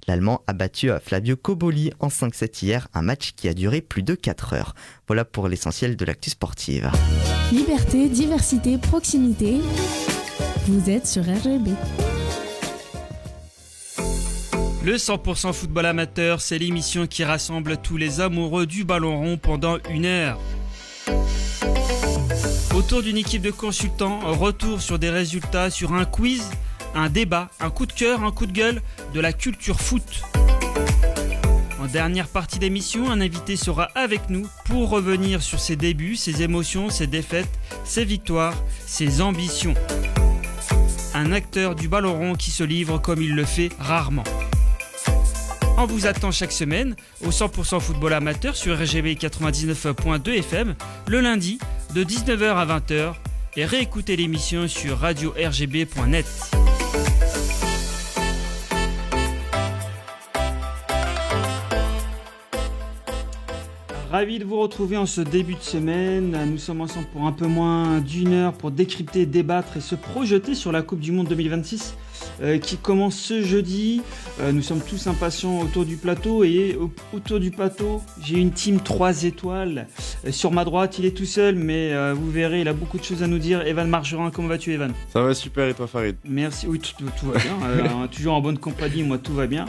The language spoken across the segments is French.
L'Allemand a battu Flavio Cobolli en 5-7 hier, un match qui a duré plus de 4 heures. Voilà pour l'essentiel de l'actu sportive. Liberté, diversité, proximité. Vous êtes sur RGB. Le 100% football amateur, c'est l'émission qui rassemble tous les amoureux du ballon rond pendant 1 heure. Autour d'une équipe de consultants, retour sur des résultats, sur un quiz, un débat, un coup de cœur, un coup de gueule, de la culture foot. En dernière partie d'émission, un invité sera avec nous pour revenir sur ses débuts, ses émotions, ses défaites, ses victoires, ses ambitions. Un acteur du ballon rond qui se livre comme il le fait rarement. On vous attend chaque semaine au 100% football amateur sur RGB 99.2 FM le lundi de 19h à 20h et réécoutez l'émission sur radio-rgb.net. Ravi de vous retrouver en ce début de semaine. Nous sommes ensemble pour un peu moins d'1 heure pour décrypter, débattre et se projeter sur la Coupe du Monde 2026 qui commence ce jeudi. Nous sommes tous impatients autour du plateau et autour du plateau, j'ai une team 3 étoiles. Sur ma droite, il est tout seul, mais vous verrez, il a beaucoup de choses à nous dire. Evan Margerin, comment vas-tu, Evan ? Ça va super, et toi, Farid ? Merci, oui, tout va bien. Toujours en bonne compagnie, moi tout va bien.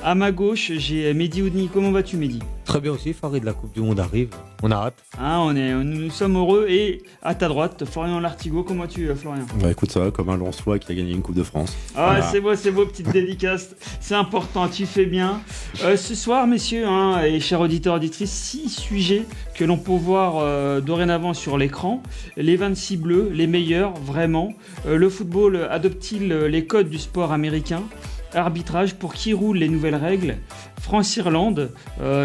À ma gauche, j'ai Mehdi Oudni. Comment vas-tu, Mehdi ? Très bien aussi, Farid, la Coupe du Monde arrive. On a hâte. Nous sommes heureux. Et à ta droite, Florian Lartigot. Comment vas-tu, Florian ? Bah écoute, ça va, comme un Lensois qui a gagné une Coupe de France. Ah, voilà. C'est beau, petite dédicace. C'est important, tu fais bien. Ce soir, messieurs et chers auditeurs, auditrices, 6 sujets que l'on peut voir dorénavant sur l'écran. Les 26 bleus, les meilleurs, vraiment. Le football adopte-t-il les codes du sport américain ? Arbitrage, pour qui roulent les nouvelles règles ? France-Irlande,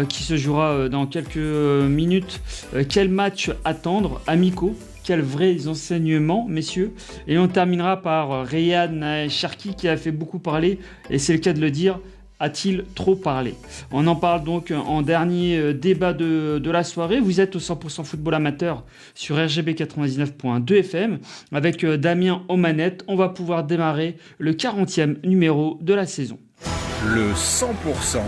qui se jouera dans quelques minutes. Quel match attendre ? Amicaux, quels vrais enseignements, messieurs ? Et on terminera par Ryan Cherki, qui a fait beaucoup parler, et c'est le cas de le dire. A-t-il trop parlé ? On en parle donc en dernier débat de la soirée. Vous êtes au 100% football amateur sur RGB 99.2 FM avec Damien aux manettes. On va pouvoir démarrer le 40e numéro de la saison. Le 100%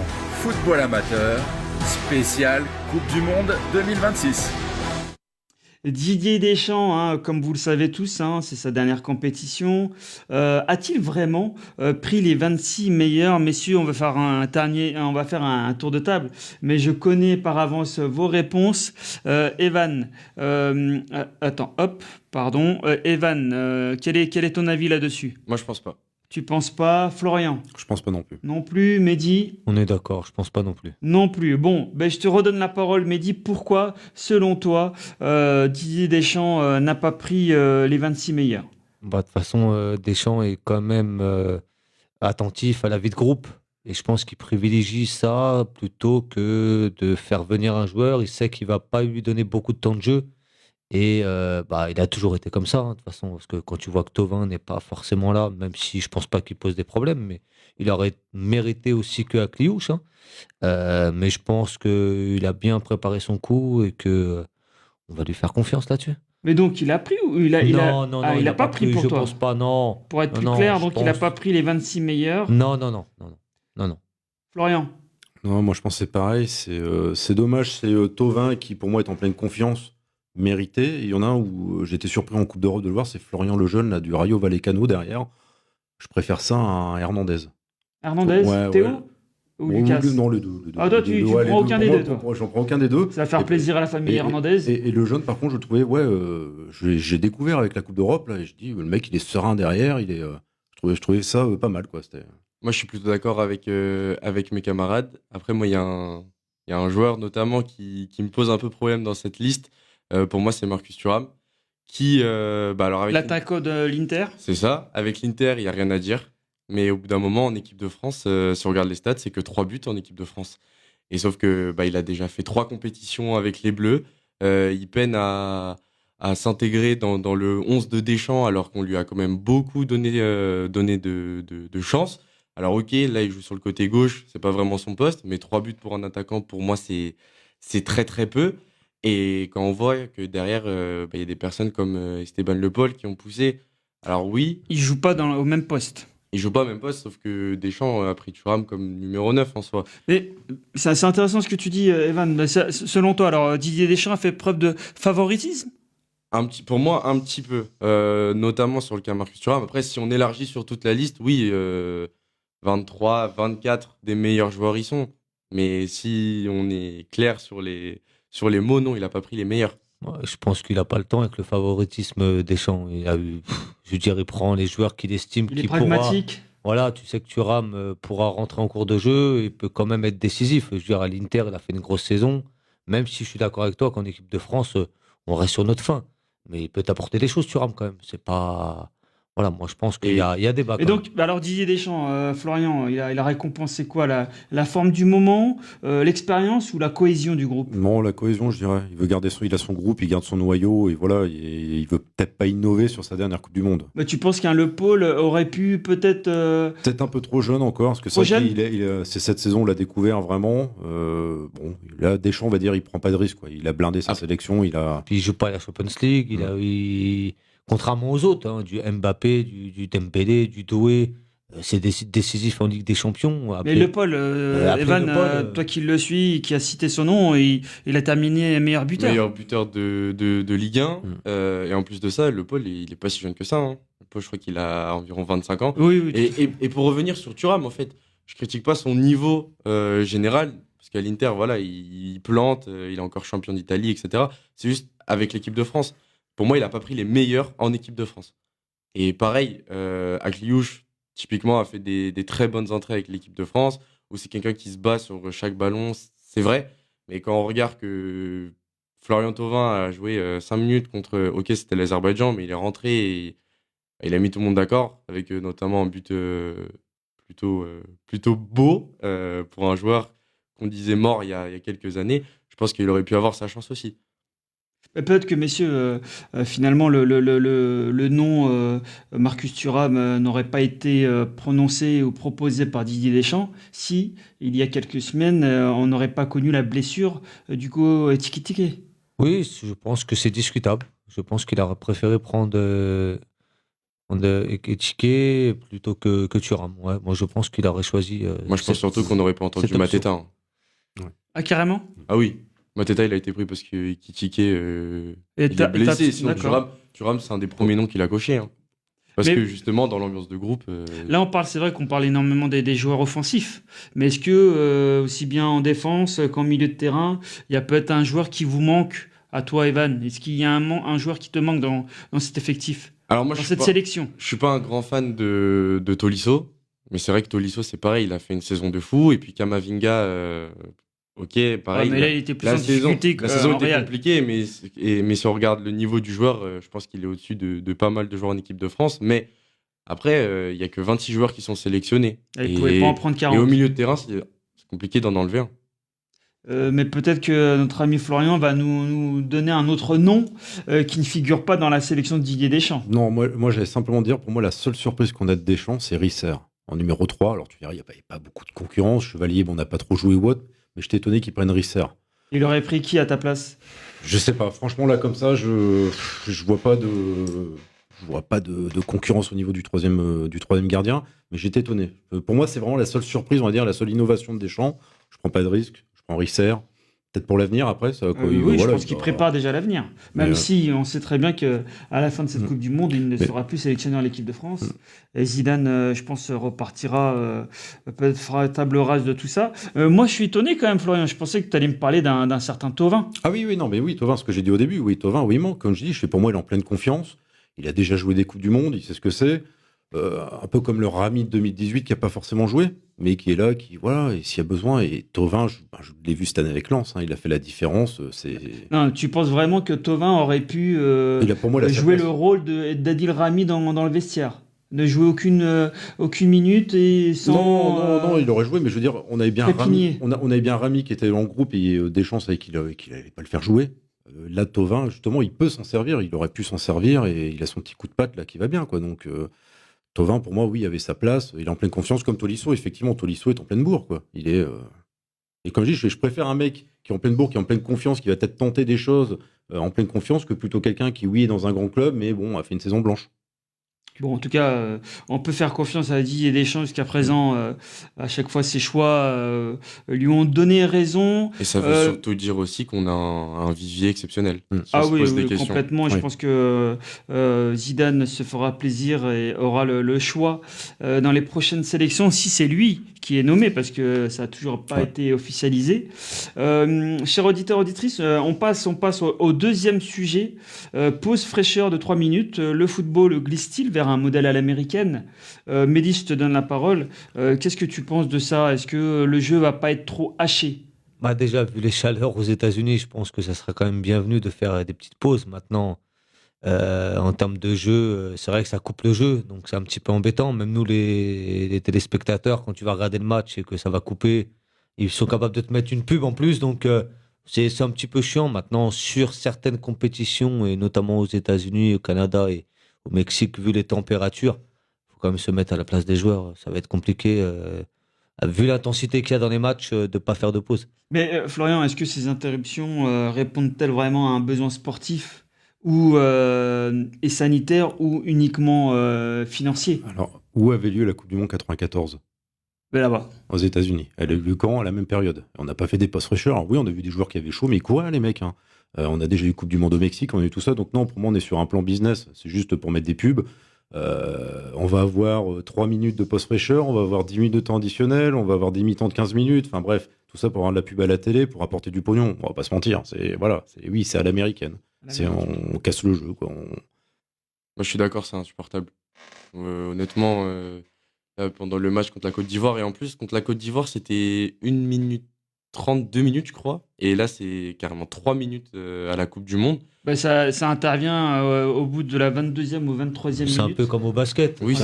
football amateur spécial Coupe du Monde 2026. Didier Deschamps, comme vous le savez tous, c'est sa dernière compétition. A-t-il vraiment pris les 26 meilleurs ? Messieurs, on va faire un tour de table, mais je connais par avance vos réponses. Evan, quel est ton avis là-dessus ? Moi, je pense pas. Tu penses pas ? Florian ? Je pense pas non plus. Non plus. Mehdi ? On est d'accord, je pense pas non plus. Non plus. Bon, je te redonne la parole, Mehdi. Pourquoi, selon toi, Didier Deschamps n'a pas pris les 26 meilleurs ? De toute façon, Deschamps est quand même attentif à la vie de groupe. Et je pense qu'il privilégie ça plutôt que de faire venir un joueur. Il sait qu'il va pas lui donner beaucoup de temps de jeu. Et il a toujours été comme ça, de toute façon, parce que quand tu vois que Thauvin n'est pas forcément là, même si je pense pas qu'il pose des problèmes, mais il aurait mérité aussi que Akliouche. Mais je pense qu'il a bien préparé son coup et que on va lui faire confiance là-dessus. Mais donc il a pris ou il a pas pris pour je toi ? pense pas, non. Pour être plus clair, donc il a pas pris les 26 meilleurs ? Non. Florian ? Non, moi je pense que c'est pareil. C'est dommage, c'est Thauvin qui pour moi est en pleine confiance. Mérité. Il y en a un où j'étais surpris en Coupe d'Europe de le voir, c'est Florian Lejeune là, du Rayo Vallecano derrière. Je préfère ça à un Hernandez. Hernandez, ouais, Théo ouais. Ou Lucas ? Non, les deux. Ah, toi, tu prends aucun des deux, toi ? J'en prends aucun des deux. Ça va faire plaisir à la famille Hernandez. Et Lejeune, par contre, je le trouvais, j'ai découvert avec la Coupe d'Europe, là, et je dis, le mec, il est serein derrière, je trouvais ça pas mal, quoi. Moi, je suis plutôt d'accord avec mes camarades. Après, moi, il y a un joueur notamment qui me pose un peu problème dans cette liste. Pour moi, c'est Marcus Thuram, qui, alors avec l'attaquant de l'Inter. C'est ça. Avec l'Inter, il y a rien à dire. Mais au bout d'un moment, en équipe de France, si on regarde les stats, c'est que 3 buts en équipe de France. Et sauf que il a déjà fait 3 compétitions avec les Bleus. Il peine à s'intégrer dans le 11 de Deschamps, alors qu'on lui a quand même beaucoup donné de chance. Alors ok, là il joue sur le côté gauche, c'est pas vraiment son poste, mais 3 buts pour un attaquant, pour moi, c'est très très peu. Et quand on voit que derrière, y a des personnes comme Esteban Le Paul qui ont poussé, alors oui... Il joue pas au même poste. Il joue pas même pas, sauf que Deschamps a pris Thuram comme numéro 9 en soi. Mais c'est assez intéressant ce que tu dis, Evan. Mais selon toi, alors Didier Deschamps a fait preuve de favoritisme? Pour moi, un petit peu, notamment sur le cas Marcus Thuram. Après, si on élargit sur toute la liste, oui, 23, 24 des meilleurs joueurs y sont. Mais si on est clair sur les mots, non, il a pas pris les meilleurs. Ouais, je pense qu'il n'a pas le temps avec le favoritisme des champs. Il a eu, je dirais, il prend les joueurs qu'il estime Il est qu'il pourra. pragmatique. Voilà, tu sais que Thuram pourra rentrer en cours de jeu et peut quand même être décisif. Je veux dire, à l'Inter, il a fait une grosse saison. Même si je suis d'accord avec toi qu'en équipe de France, on reste sur notre fin. Mais il peut t'apporter des choses, Thuram, quand même. C'est pas. Voilà, moi je pense qu'il y a, il y a débat. Et quand donc, bah alors Didier Deschamps, Florian, il a récompensé quoi? La forme du moment, l'expérience ou la cohésion du groupe? Non, la cohésion, je dirais. Il veut garder il a son groupe, il garde son noyau, et voilà, il veut peut-être pas innover sur sa dernière Coupe du Monde. Bah, tu penses qu'un Le Paul aurait pu peut-être. Peut-être un peu trop jeune encore, parce que Trop c'est vrai jeune c'est cette saison, on l'a découvert vraiment. Bon, là, Deschamps, on va dire, il prend pas de risque, quoi. Il a blindé sa sélection, il a. Puis il joue pas à la Champions League. Contrairement aux autres, hein, du Mbappé, du Dembélé, du Doué, c'est décisif en Ligue des Champions. Mais Le Paul, après Evan, Le Paul, toi qui le suis, qui a cité son nom, il a terminé meilleur buteur. Meilleur buteur de Ligue 1. Et en plus de ça, le Paul, il est pas si jeune que ça. Hein. Le Paul, je crois qu'il a environ 25 ans. Oui, oui. Et pour revenir sur Thuram, en fait, je critique pas son niveau général, parce qu'à l'Inter, voilà, il plante, il est encore champion d'Italie, etc. C'est juste avec l'équipe de France. Pour moi, il a pas pris les meilleurs en équipe de France. Et pareil, Akliouche, typiquement, a fait des très bonnes entrées avec l'équipe de France, où c'est quelqu'un qui se bat sur chaque ballon, c'est vrai. Mais quand on regarde que Florian Thauvin a joué 5 minutes contre, ok, c'était l'Azerbaïdjan, mais il est rentré et il a mis tout le monde d'accord, avec notamment un but plutôt beau pour un joueur qu'on disait mort il y a quelques années. Je pense qu'il aurait pu avoir sa chance aussi. Peut-être que, messieurs, finalement, le nom Marcus Thuram n'aurait pas été prononcé ou proposé par Didier Deschamps si, il y a quelques semaines, on n'aurait pas connu la blessure du coup Tiki-Tiki. oui, je pense que c'est discutable. Je pense qu'il aurait préféré prendre Ekitike plutôt que Thuram. Ouais, moi, je pense qu'il aurait choisi. Moi, je pense surtout qu'on n'aurait pas entendu cette option. Mateta. Hein. Ah, carrément? Ah oui, Mateta, il a été pris parce que Ekitike, il t'as- est blessé. t'as- Sinon, d'accord. Thuram, c'est un des premiers noms qu'il a coché. Hein. Parce Mais- que justement, dans l'ambiance de groupe, Là, c'est vrai qu'on parle énormément des joueurs offensifs, mais est-ce que, aussi bien en défense qu'en milieu de terrain, il y a peut-être un joueur qui vous manque à toi, Evan? Est-ce qu'il y a un joueur qui te manque dans cet effectif, alors moi, dans cette sélection? je suis pas un grand fan de Tolisso, mais c'est vrai que Tolisso, c'est pareil, il a fait une saison de fou. Et puis Kamavinga, ok, pareil. Ouais, mais là, il était plus en saison difficulté la saison en était Real. compliquée, mais si on regarde le niveau du joueur, je pense qu'il est au-dessus de pas mal de joueurs en équipe de France. Mais après, il y a que 26 joueurs qui sont sélectionnés. Il ne pouvait pas en prendre Et 40. au milieu de terrain, c'est compliqué d'en enlever un. Mais peut-être que notre ami Florian va nous donner un autre nom qui ne figure pas dans la sélection de Didier Deschamps. Non, moi j'allais simplement dire, pour moi, la seule surprise qu'on a de Deschamps, c'est Risser, en numéro 3. Alors tu diras, il n'y a pas beaucoup de concurrence. Chevalier, bon, on n'a pas trop joué ou autre, mais je t'ai étonné qu'ils prennent Risser. Il aurait pris qui à ta place? Je sais pas, franchement, là, comme ça, je vois pas de concurrence au niveau du troisième gardien, mais j'étais étonné. Pour moi, c'est vraiment la seule surprise, on va dire, la seule innovation de Deschamps. Je prends pas de risque, je prends Risser. Peut-être pour l'avenir, après. Ça, quoi, Oui, je voilà, pense qu'il prépare déjà l'avenir. Même si on sait très bien qu'à la fin de cette Coupe du Monde, il ne sera plus sélectionné en l'équipe de France. Et Zidane, je pense, repartira, peut-être fera table rase de tout ça. Moi, je suis étonné quand même, Florian. Je pensais que tu allais me parler d'un certain Thauvin. Ah oui, non, mais oui, Thauvin, ce que j'ai dit au début, oui, Thauvin, oui, il manque. Comme je dis, pour moi, il est en pleine confiance. Il a déjà joué des Coupes du Monde, il sait ce que c'est. Un peu comme le Rami de 2018 qui n'a pas forcément joué, mais qui est là, voilà, et s'il y a besoin. Et Thauvin, je l'ai vu cette année avec Lens, il a fait la différence. Non, tu penses vraiment que Thauvin aurait pu il a pour moi jouer le rôle d'Adil Rami dans le vestiaire? Ne jouer aucune minute et sans. Non, il aurait joué, mais je veux dire, on avait bien Rami, on avait bien Rami qui était en groupe et Deschamps savait qu'il n'allait pas le faire jouer. Là, Thauvin, justement, il peut s'en servir, il aurait pu s'en servir et il a son petit coup de patte là qui va bien, quoi. Donc, Thauvin, pour moi, oui, avait sa place, il est en pleine confiance, comme Tolisso. Effectivement, Tolisso est en pleine bourre, quoi. Il est. Et comme je dis, je préfère un mec qui est en pleine bourre, qui est en pleine confiance, qui va peut-être tenter des choses en pleine confiance, que plutôt quelqu'un qui, oui, est dans un grand club, mais bon, a fait une saison blanche. Bon, en tout cas, on peut faire confiance à Didier Deschamps jusqu'à présent. À chaque fois, ses choix lui ont donné raison. Et ça veut surtout dire aussi qu'on a un vivier exceptionnel. Si on Ah se oui, pose des oui, questions. complètement. Je Oui. pense que Zidane se fera plaisir et aura le choix dans les prochaines sélections, si c'est lui qui est nommé, parce que ça n'a toujours pas Ouais. été officialisé. Chers auditeurs, auditrices, on passe au deuxième sujet. Pause fraîcheur de 3 minutes. Le football glisse-t-il vers un modèle à l'américaine? Mehdi, je te donne la parole. Qu'est-ce que tu penses de ça? Est-ce que le jeu va pas être trop haché? Bah déjà, vu les chaleurs aux États-Unis, je pense que ça serait quand même bienvenu de faire des petites pauses. Maintenant, en termes de jeu, c'est vrai que ça coupe le jeu, donc c'est un petit peu embêtant. Même nous, les téléspectateurs, quand tu vas regarder le match et que ça va couper, ils sont capables de te mettre une pub en plus, donc c'est un petit peu chiant. Maintenant, sur certaines compétitions, et notamment aux États-Unis, au Canada et au Mexique, vu les températures, faut quand même se mettre à la place des joueurs. Ça va être compliqué, vu l'intensité qu'il y a dans les matchs, de pas faire de pause. Mais Florian, est-ce que ces interruptions répondent-elles vraiment à un besoin sportif ou et sanitaire ou uniquement financier? Alors, où avait lieu la Coupe du Monde 94? Mais là-bas. Aux États-Unis. Elle a eu lieu quand? À la même période. On n'a pas fait des postes fraîcheurs. Oui, on a vu des joueurs qui avaient chaud, mais ils couraient, les mecs. Hein. On a déjà eu Coupe du Monde au Mexique, on a eu tout ça. Donc, non, pour moi, on est sur un plan business. C'est juste pour mettre des pubs. On va avoir 3 minutes de post fraîcheur, on va avoir 10 minutes de temps additionnel, on va avoir des mi-temps de 15 minutes. Enfin, bref, tout ça pour avoir de la pub à la télé, pour apporter du pognon. On va pas se mentir. Oui, c'est à l'américaine. On casse le jeu, quoi. Moi, je suis d'accord, c'est insupportable. Honnêtement, là, pendant le match contre la Côte d'Ivoire, et en plus, contre la Côte d'Ivoire, c'était 1 minute 30, 2 minutes, je crois. Et là, c'est carrément 3 minutes à la Coupe du Monde. Bah, ça intervient au bout de la 22e ou 23e C'est un minute. peu comme au basket. Oui, c'est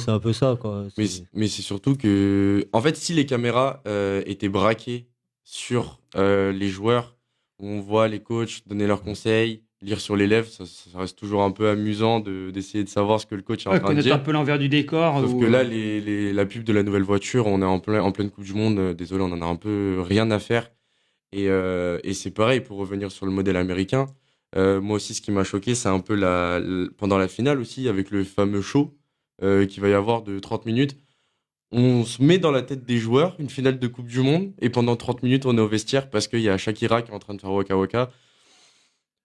un peu ça, quoi. Mais c'est surtout que, en fait, si les caméras étaient braquées sur les joueurs, où on voit les coachs donner leurs conseils, lire sur les lèvres, ça reste toujours un peu amusant d'essayer de savoir ce que le coach est en train de Connaître dire. un peu l'envers du décor. Sauf ou- que là, la pub de la nouvelle voiture, on est en pleine Coupe du Monde. Désolé, on en a un peu rien à faire. Et c'est pareil pour revenir sur le modèle américain. Moi aussi, ce qui m'a choqué, c'est un peu pendant la finale aussi, avec le fameux show qu'il va y avoir de 30 minutes. On se met dans la tête des joueurs, une finale de Coupe du Monde, et pendant 30 minutes, on est au vestiaire parce qu'il y a Shakira qui est en train de faire Waka Waka.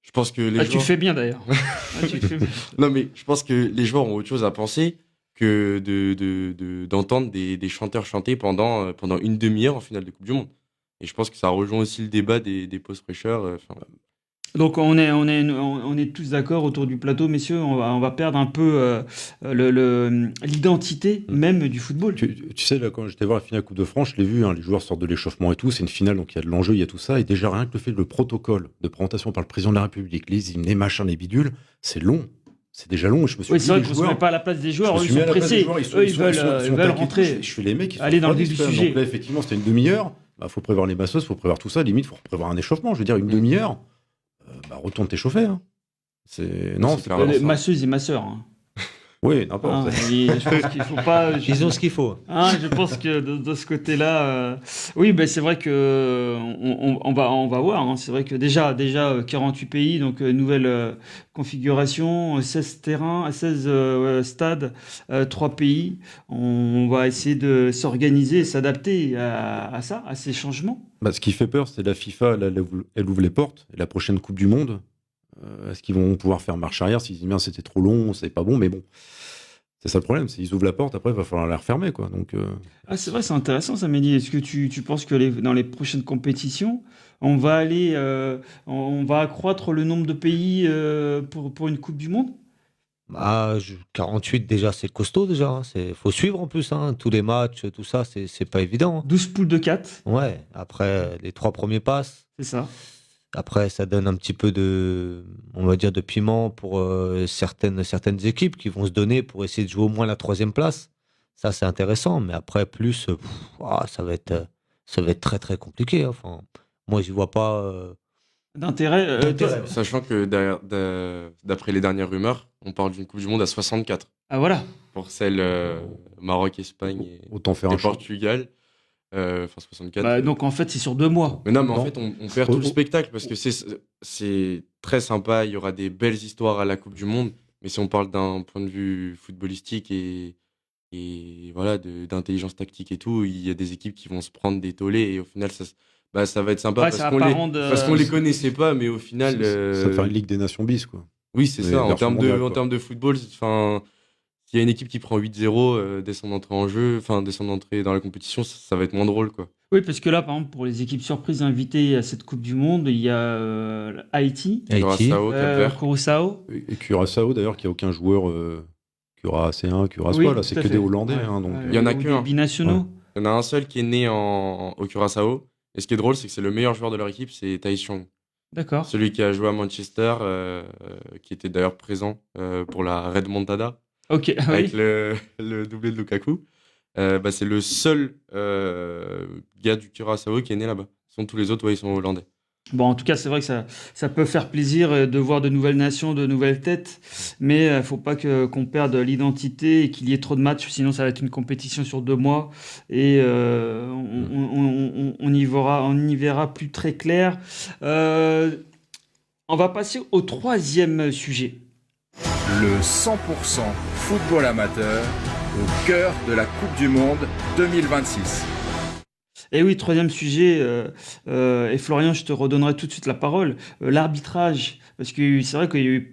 Je pense que les Ah, joueurs... tu fais bien d'ailleurs. Ah, tu fais bien. Non, mais je pense que les joueurs ont autre chose à penser que d'entendre des chanteurs chanter pendant une demi-heure en finale de Coupe du Monde. Et je pense que ça rejoint aussi le débat des postes fraîcheurs. Donc on est tous d'accord autour du plateau, messieurs, on va perdre un peu l'identité même du football. Tu sais, là, quand j'étais voir la finale Coupe de France, je l'ai vu, hein, les joueurs sortent de l'échauffement et tout, c'est une finale, donc il y a de l'enjeu, il y a tout ça, et déjà rien que le fait, le protocole de présentation par le président de la République, les hymnes, les machins, les bidules, c'est long. C'est déjà long, je me suis Oui, dit, c'est vrai les qu'on ne se joueurs, met pas à la place des joueurs, eux, je me ils suis mis sont à la place des pressés, joueurs, eux, ils veulent taqués, rentrer. Je fais les mecs, ils sont aller dans le refroidis, vif du quand même. sujet. Donc là, effectivement, c'était une demi-heure, faut prévoir les masseuses, faut prévoir tout ça, limite, faut prévoir un échauffement, je veux dire, une demi-heure, retourne t'échauffer, hein. Non, c'est clairement pas... ça. Masseuses et masseurs. Hein. Oui, n'importe. Je pense qu'il faut pas. Ils ont ce qu'il faut. Je pense que de ce côté-là, oui, ben c'est vrai que on va voir. Hein. C'est vrai que déjà 48 pays, donc nouvelle configuration, 16 terrains, 16 stades, 3 pays. On va essayer de s'organiser et s'adapter à ça, à ces changements. Ce qui fait peur, c'est la FIFA, elle ouvre les portes, et la prochaine Coupe du Monde, est-ce qu'ils vont pouvoir faire marche arrière s'ils disent bien c'était trop long, c'est pas bon, mais bon. C'est ça le problème, c'est qu'ils ouvrent la porte, après il va falloir la refermer, quoi. Donc, c'est vrai, c'est intéressant ça, Mehdi. Est-ce que tu penses que dans les prochaines compétitions, on va accroître le nombre de pays pour une Coupe du Monde? 48 déjà, c'est costaud déjà. Hein. Faut suivre en plus, hein. Tous les matchs, tout ça, c'est pas évident. Hein. 12 poules de 4. Ouais, après les 3 premiers passes. C'est ça. Après, ça donne un petit peu on va dire, de piment pour certaines équipes qui vont se donner pour essayer de jouer au moins la 3e place. Ça, c'est intéressant. Mais après, plus, ça va être très, très compliqué. Hein. Enfin, moi, j'y vois pas D'intérêt. Sachant que d'après les dernières rumeurs, on parle d'une Coupe du Monde à 64. Ah voilà. Pour celle Maroc, Espagne autant faire et un choix. Portugal. 64. Donc en fait, c'est sur 2 mois. Mais non, mais en Non. fait, on perd tout le spectacle parce que c'est très sympa. Il y aura des belles histoires à la Coupe du Monde. Mais si on parle d'un point de vue footballistique et voilà, d'intelligence tactique et tout, il y a des équipes qui vont se prendre des tollés et au final, ça va être sympa Ouais, parce ça va qu'on pas les, rendre. parce qu'on les connaissait pas, mais au final, Ça va faire une Ligue des Nations bis, quoi. oui, c'est Mais ça. En version termes mondiale, en quoi. termes de football, enfin, s'il y a une équipe qui prend 8-0 dès son entrée en jeu, enfin, dès son entrée dans la compétition, ça va être moins drôle, quoi. Oui, parce que là, par exemple, pour les équipes surprises invitées à cette Coupe du Monde, il y a Haïti, Haïti. Curaçao, Cap-Vert. Curaçao. Et Curaçao, d'ailleurs, qui a aucun joueur Cura-C1, Curaçao, Oui, là, tout c'est à que fait. des Hollandais. Ouais, Hein, donc, ouais, Il y en a ou qu'un. des binationaux. Il y en a un seul qui est né au Curaçao. Et ce qui est drôle, c'est que c'est le meilleur joueur de leur équipe, c'est Thaïs Chong. D'accord. Celui qui a joué à Manchester, qui était d'ailleurs présent pour la Red Montada, Ok, ah avec oui. le doublé de Lukaku. C'est le seul gars du Curaçao qui est né là-bas. Sinon, tous les autres, ouais, ils sont hollandais. Bon, en tout cas, c'est vrai que ça peut faire plaisir de voir de nouvelles nations, de nouvelles têtes, mais il ne faut pas qu'on perde l'identité et qu'il y ait trop de matchs, sinon ça va être une compétition sur 2 mois et on y verra plus très clair. On va passer au 3e sujet. Le 100% football amateur au cœur de la Coupe du Monde 2026. Et oui, 3e sujet, et Florian, je te redonnerai tout de suite la parole. L'arbitrage, parce que c'est vrai qu'il y a eu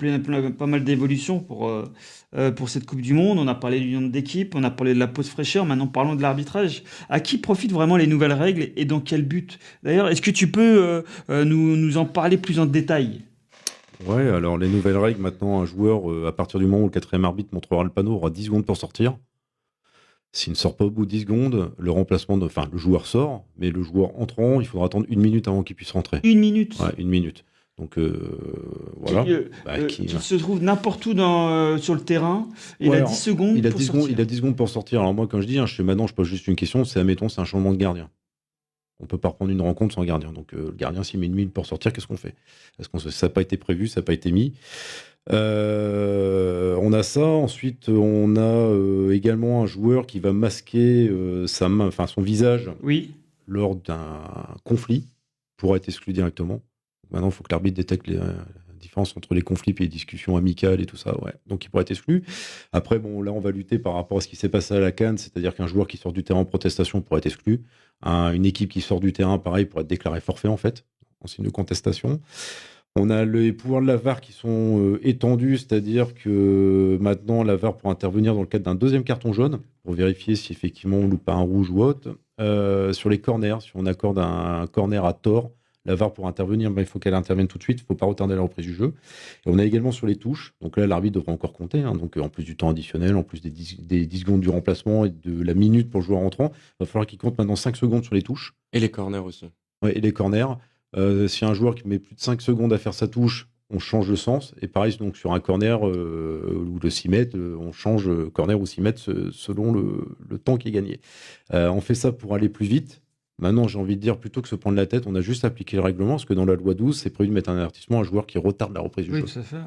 pas mal d'évolutions pour cette Coupe du Monde. On a parlé du nombre d'équipes, on a parlé de la pause fraîcheur, maintenant parlons de l'arbitrage. À qui profitent vraiment les nouvelles règles et dans quel but? D'ailleurs, est-ce que tu peux nous en parler plus en détail? Ouais, alors les nouvelles règles, maintenant, un joueur, à partir du moment où le 4e arbitre montrera le panneau, aura 10 secondes pour sortir. S'il ne sort pas au bout de 10 secondes, le joueur sort, mais le joueur entrant, il faudra attendre 1 minute avant qu'il puisse rentrer. 1 minute. Ouais, 1 minute. Donc voilà. Qui se trouve n'importe où sur le terrain. Il Ouais, a alors, 10 secondes il a pour 10 secondes, sortir. il a 10 secondes pour sortir. Alors moi, quand je dis, chez Manon, je pose juste une question, c'est admettons, c'est un changement de gardien. On peut pas reprendre une rencontre sans gardien. Donc le gardien, s'il met 1 minute pour sortir, qu'est-ce qu'on fait? Ça n'a pas été prévu, ça n'a pas été mis. On a ça. Ensuite, on a également un joueur qui va masquer son visage Oui. lors d'un conflit, pourra être exclu directement. Maintenant, il faut que l'arbitre détecte la différence entre les conflits et les discussions amicales et tout ça. Ouais. Donc, il pourra être exclu. Après, bon, là, on va lutter par rapport à ce qui s'est passé à la CAN, c'est-à-dire qu'un joueur qui sort du terrain en protestation pourra être exclu. Une équipe qui sort du terrain, pareil, pourra être déclarée forfait, en fait, en signe de contestation. On a les pouvoirs de la VAR qui sont étendus, c'est-à-dire que maintenant, la VAR pourra intervenir dans le cadre d'un 2e carton jaune pour vérifier si effectivement on loupe pas un rouge ou autre. Sur les corners, si on accorde un corner à tort, la VAR pour intervenir, il faut qu'elle intervienne tout de suite, il ne faut pas retarder la reprise du jeu. Et on a également sur les touches, donc là l'arbitre devra encore compter, donc en plus du temps additionnel, en plus des 10 secondes du remplacement et de la minute pour le joueur entrant, il va falloir qu'il compte maintenant 5 secondes sur les touches. Et les corners aussi. Ouais, et les corners. Si un joueur qui met plus de 5 secondes à faire sa touche, on change le sens. Et pareil, donc sur un corner ou le 6 mètres, on change corner ou 6 mètres selon le temps qui est gagné. On fait ça pour aller plus vite. Maintenant, j'ai envie de dire, plutôt que se prendre la tête, on a juste appliqué le règlement, parce que dans la loi 12, c'est prévu de mettre un avertissement à un joueur qui retarde la reprise du Oui, jeu. tout à fait. Ouais.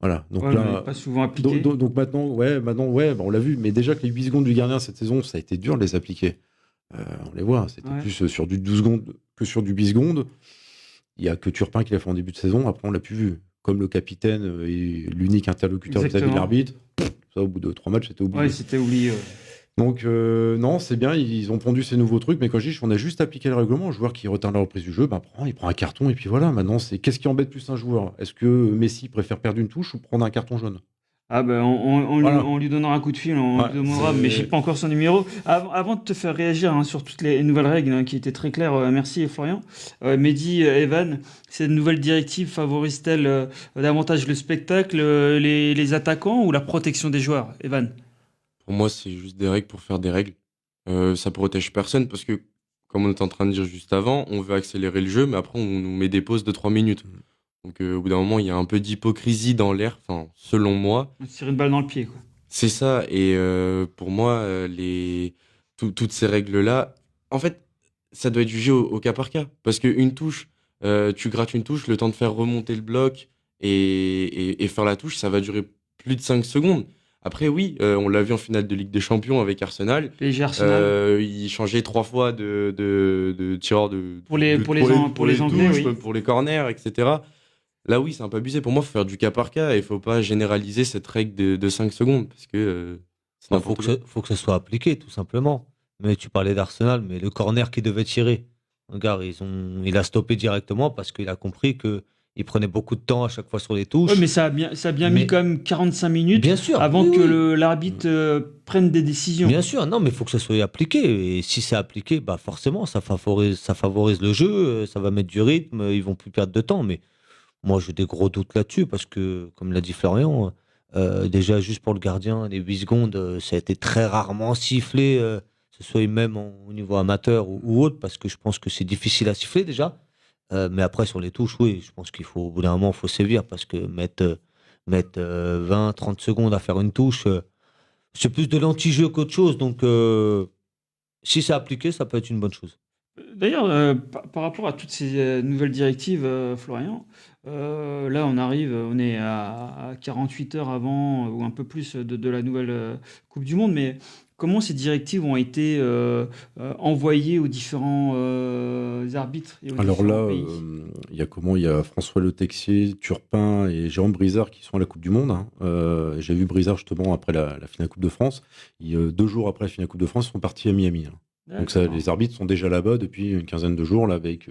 Voilà. Donc Ouais, mais pas souvent appliqué. donc maintenant, on l'a vu. Mais déjà que les 8 secondes du gardien cette saison, ça a été dur de les appliquer. On les voit, c'était plus sur du 12 secondes que sur du 8 secondes. Il n'y a que Turpin qui l'a fait en début de saison, après on l'a plus vu. Comme le capitaine et l'unique interlocuteur vis-à-vis de l'arbitre, ça au bout de 3 matchs, c'était oublié. Oui, c'était oublié. Donc non, c'est bien, ils ont pondu ces nouveaux trucs, mais quand je dis on a juste appliqué le règlement, un joueur qui retarde la reprise du jeu, il prend un carton et puis voilà. Maintenant, c'est qu'est-ce qui embête plus un joueur? Est-ce que Messi préfère perdre une touche ou prendre un carton jaune? Ah ben on lui donnera un coup de fil, on lui demandera, mais je n'ai pas encore son numéro. Avant de te faire réagir sur toutes les nouvelles règles qui étaient très claires, merci Florian. Mehdi, Evan, cette nouvelle directive favorise-t-elle davantage le spectacle, les attaquants ou la protection des joueurs, Evan? Pour moi, c'est juste des règles pour faire des règles. Ça protège personne parce que, comme on était en train de dire juste avant, on veut accélérer le jeu, mais après on nous met des pauses de 3 minutes. Donc au bout d'un moment, il y a un peu d'hypocrisie dans l'air, selon moi. On se tire une balle dans le pied, quoi. C'est ça, et pour moi, toutes ces règles-là, en fait, ça doit être jugé au cas par cas. Parce qu'une touche, tu grattes une touche, le temps de faire remonter le bloc et faire la touche, ça va durer plus de 5 secondes. Après, oui, on l'a vu en finale de Ligue des Champions avec Arsenal. PSG Arsenal. Ils changeaient 3 fois de tireur pour les Anglais, touches, oui. pour les corners, etc. Là, oui, c'est un peu abusé. Pour moi, il faut faire du cas par cas et il faut pas généraliser cette règle de 5 secondes parce que c'est Il faut n'importe quoi. faut que ça soit appliqué, tout simplement. Mais tu parlais d'Arsenal, mais le corner qui devait tirer, regarde, il a stoppé directement parce qu'il a compris que il prenait beaucoup de temps à chaque fois sur les touches. Ouais, mais ça a bien mis Mais- quand même 45 minutes Bien sûr, avant oui, que oui. l'arbitre prenne des décisions. Bien sûr, non, mais il faut que ça soit appliqué. Et si c'est appliqué, bah forcément, ça favorise le jeu, ça va mettre du rythme, ils vont plus perdre de temps. Mais moi, j'ai des gros doutes là-dessus parce que, comme l'a dit Florian, déjà juste pour le gardien, les 8 secondes, ça a été très rarement sifflé, que ce soit même au niveau amateur ou autre, parce que je pense que c'est difficile à siffler déjà. Mais après, sur les touches, oui, je pense qu'il faut, au bout d'un moment, il faut sévir parce que mettre 20, 30 secondes à faire une touche, c'est plus de l'anti-jeu qu'autre chose. Donc, si c'est appliqué, ça peut être une bonne chose. D'ailleurs, par rapport à toutes ces nouvelles directives, Florian, là on est à 48 heures avant ou un peu plus de la nouvelle Coupe du Monde, mais comment ces directives ont été envoyées aux différents arbitres et aux Alors différents là, pays? il y a François Le Texier, Turpin et Jérôme Brizard qui sont à la Coupe du Monde, hein. J'ai vu Brizard justement après la finale Coupe de France. 2 jours après la finale Coupe de France, ils sont partis à Miami, hein. Donc ça, D'accord. les arbitres sont déjà là-bas depuis une quinzaine de jours là, avec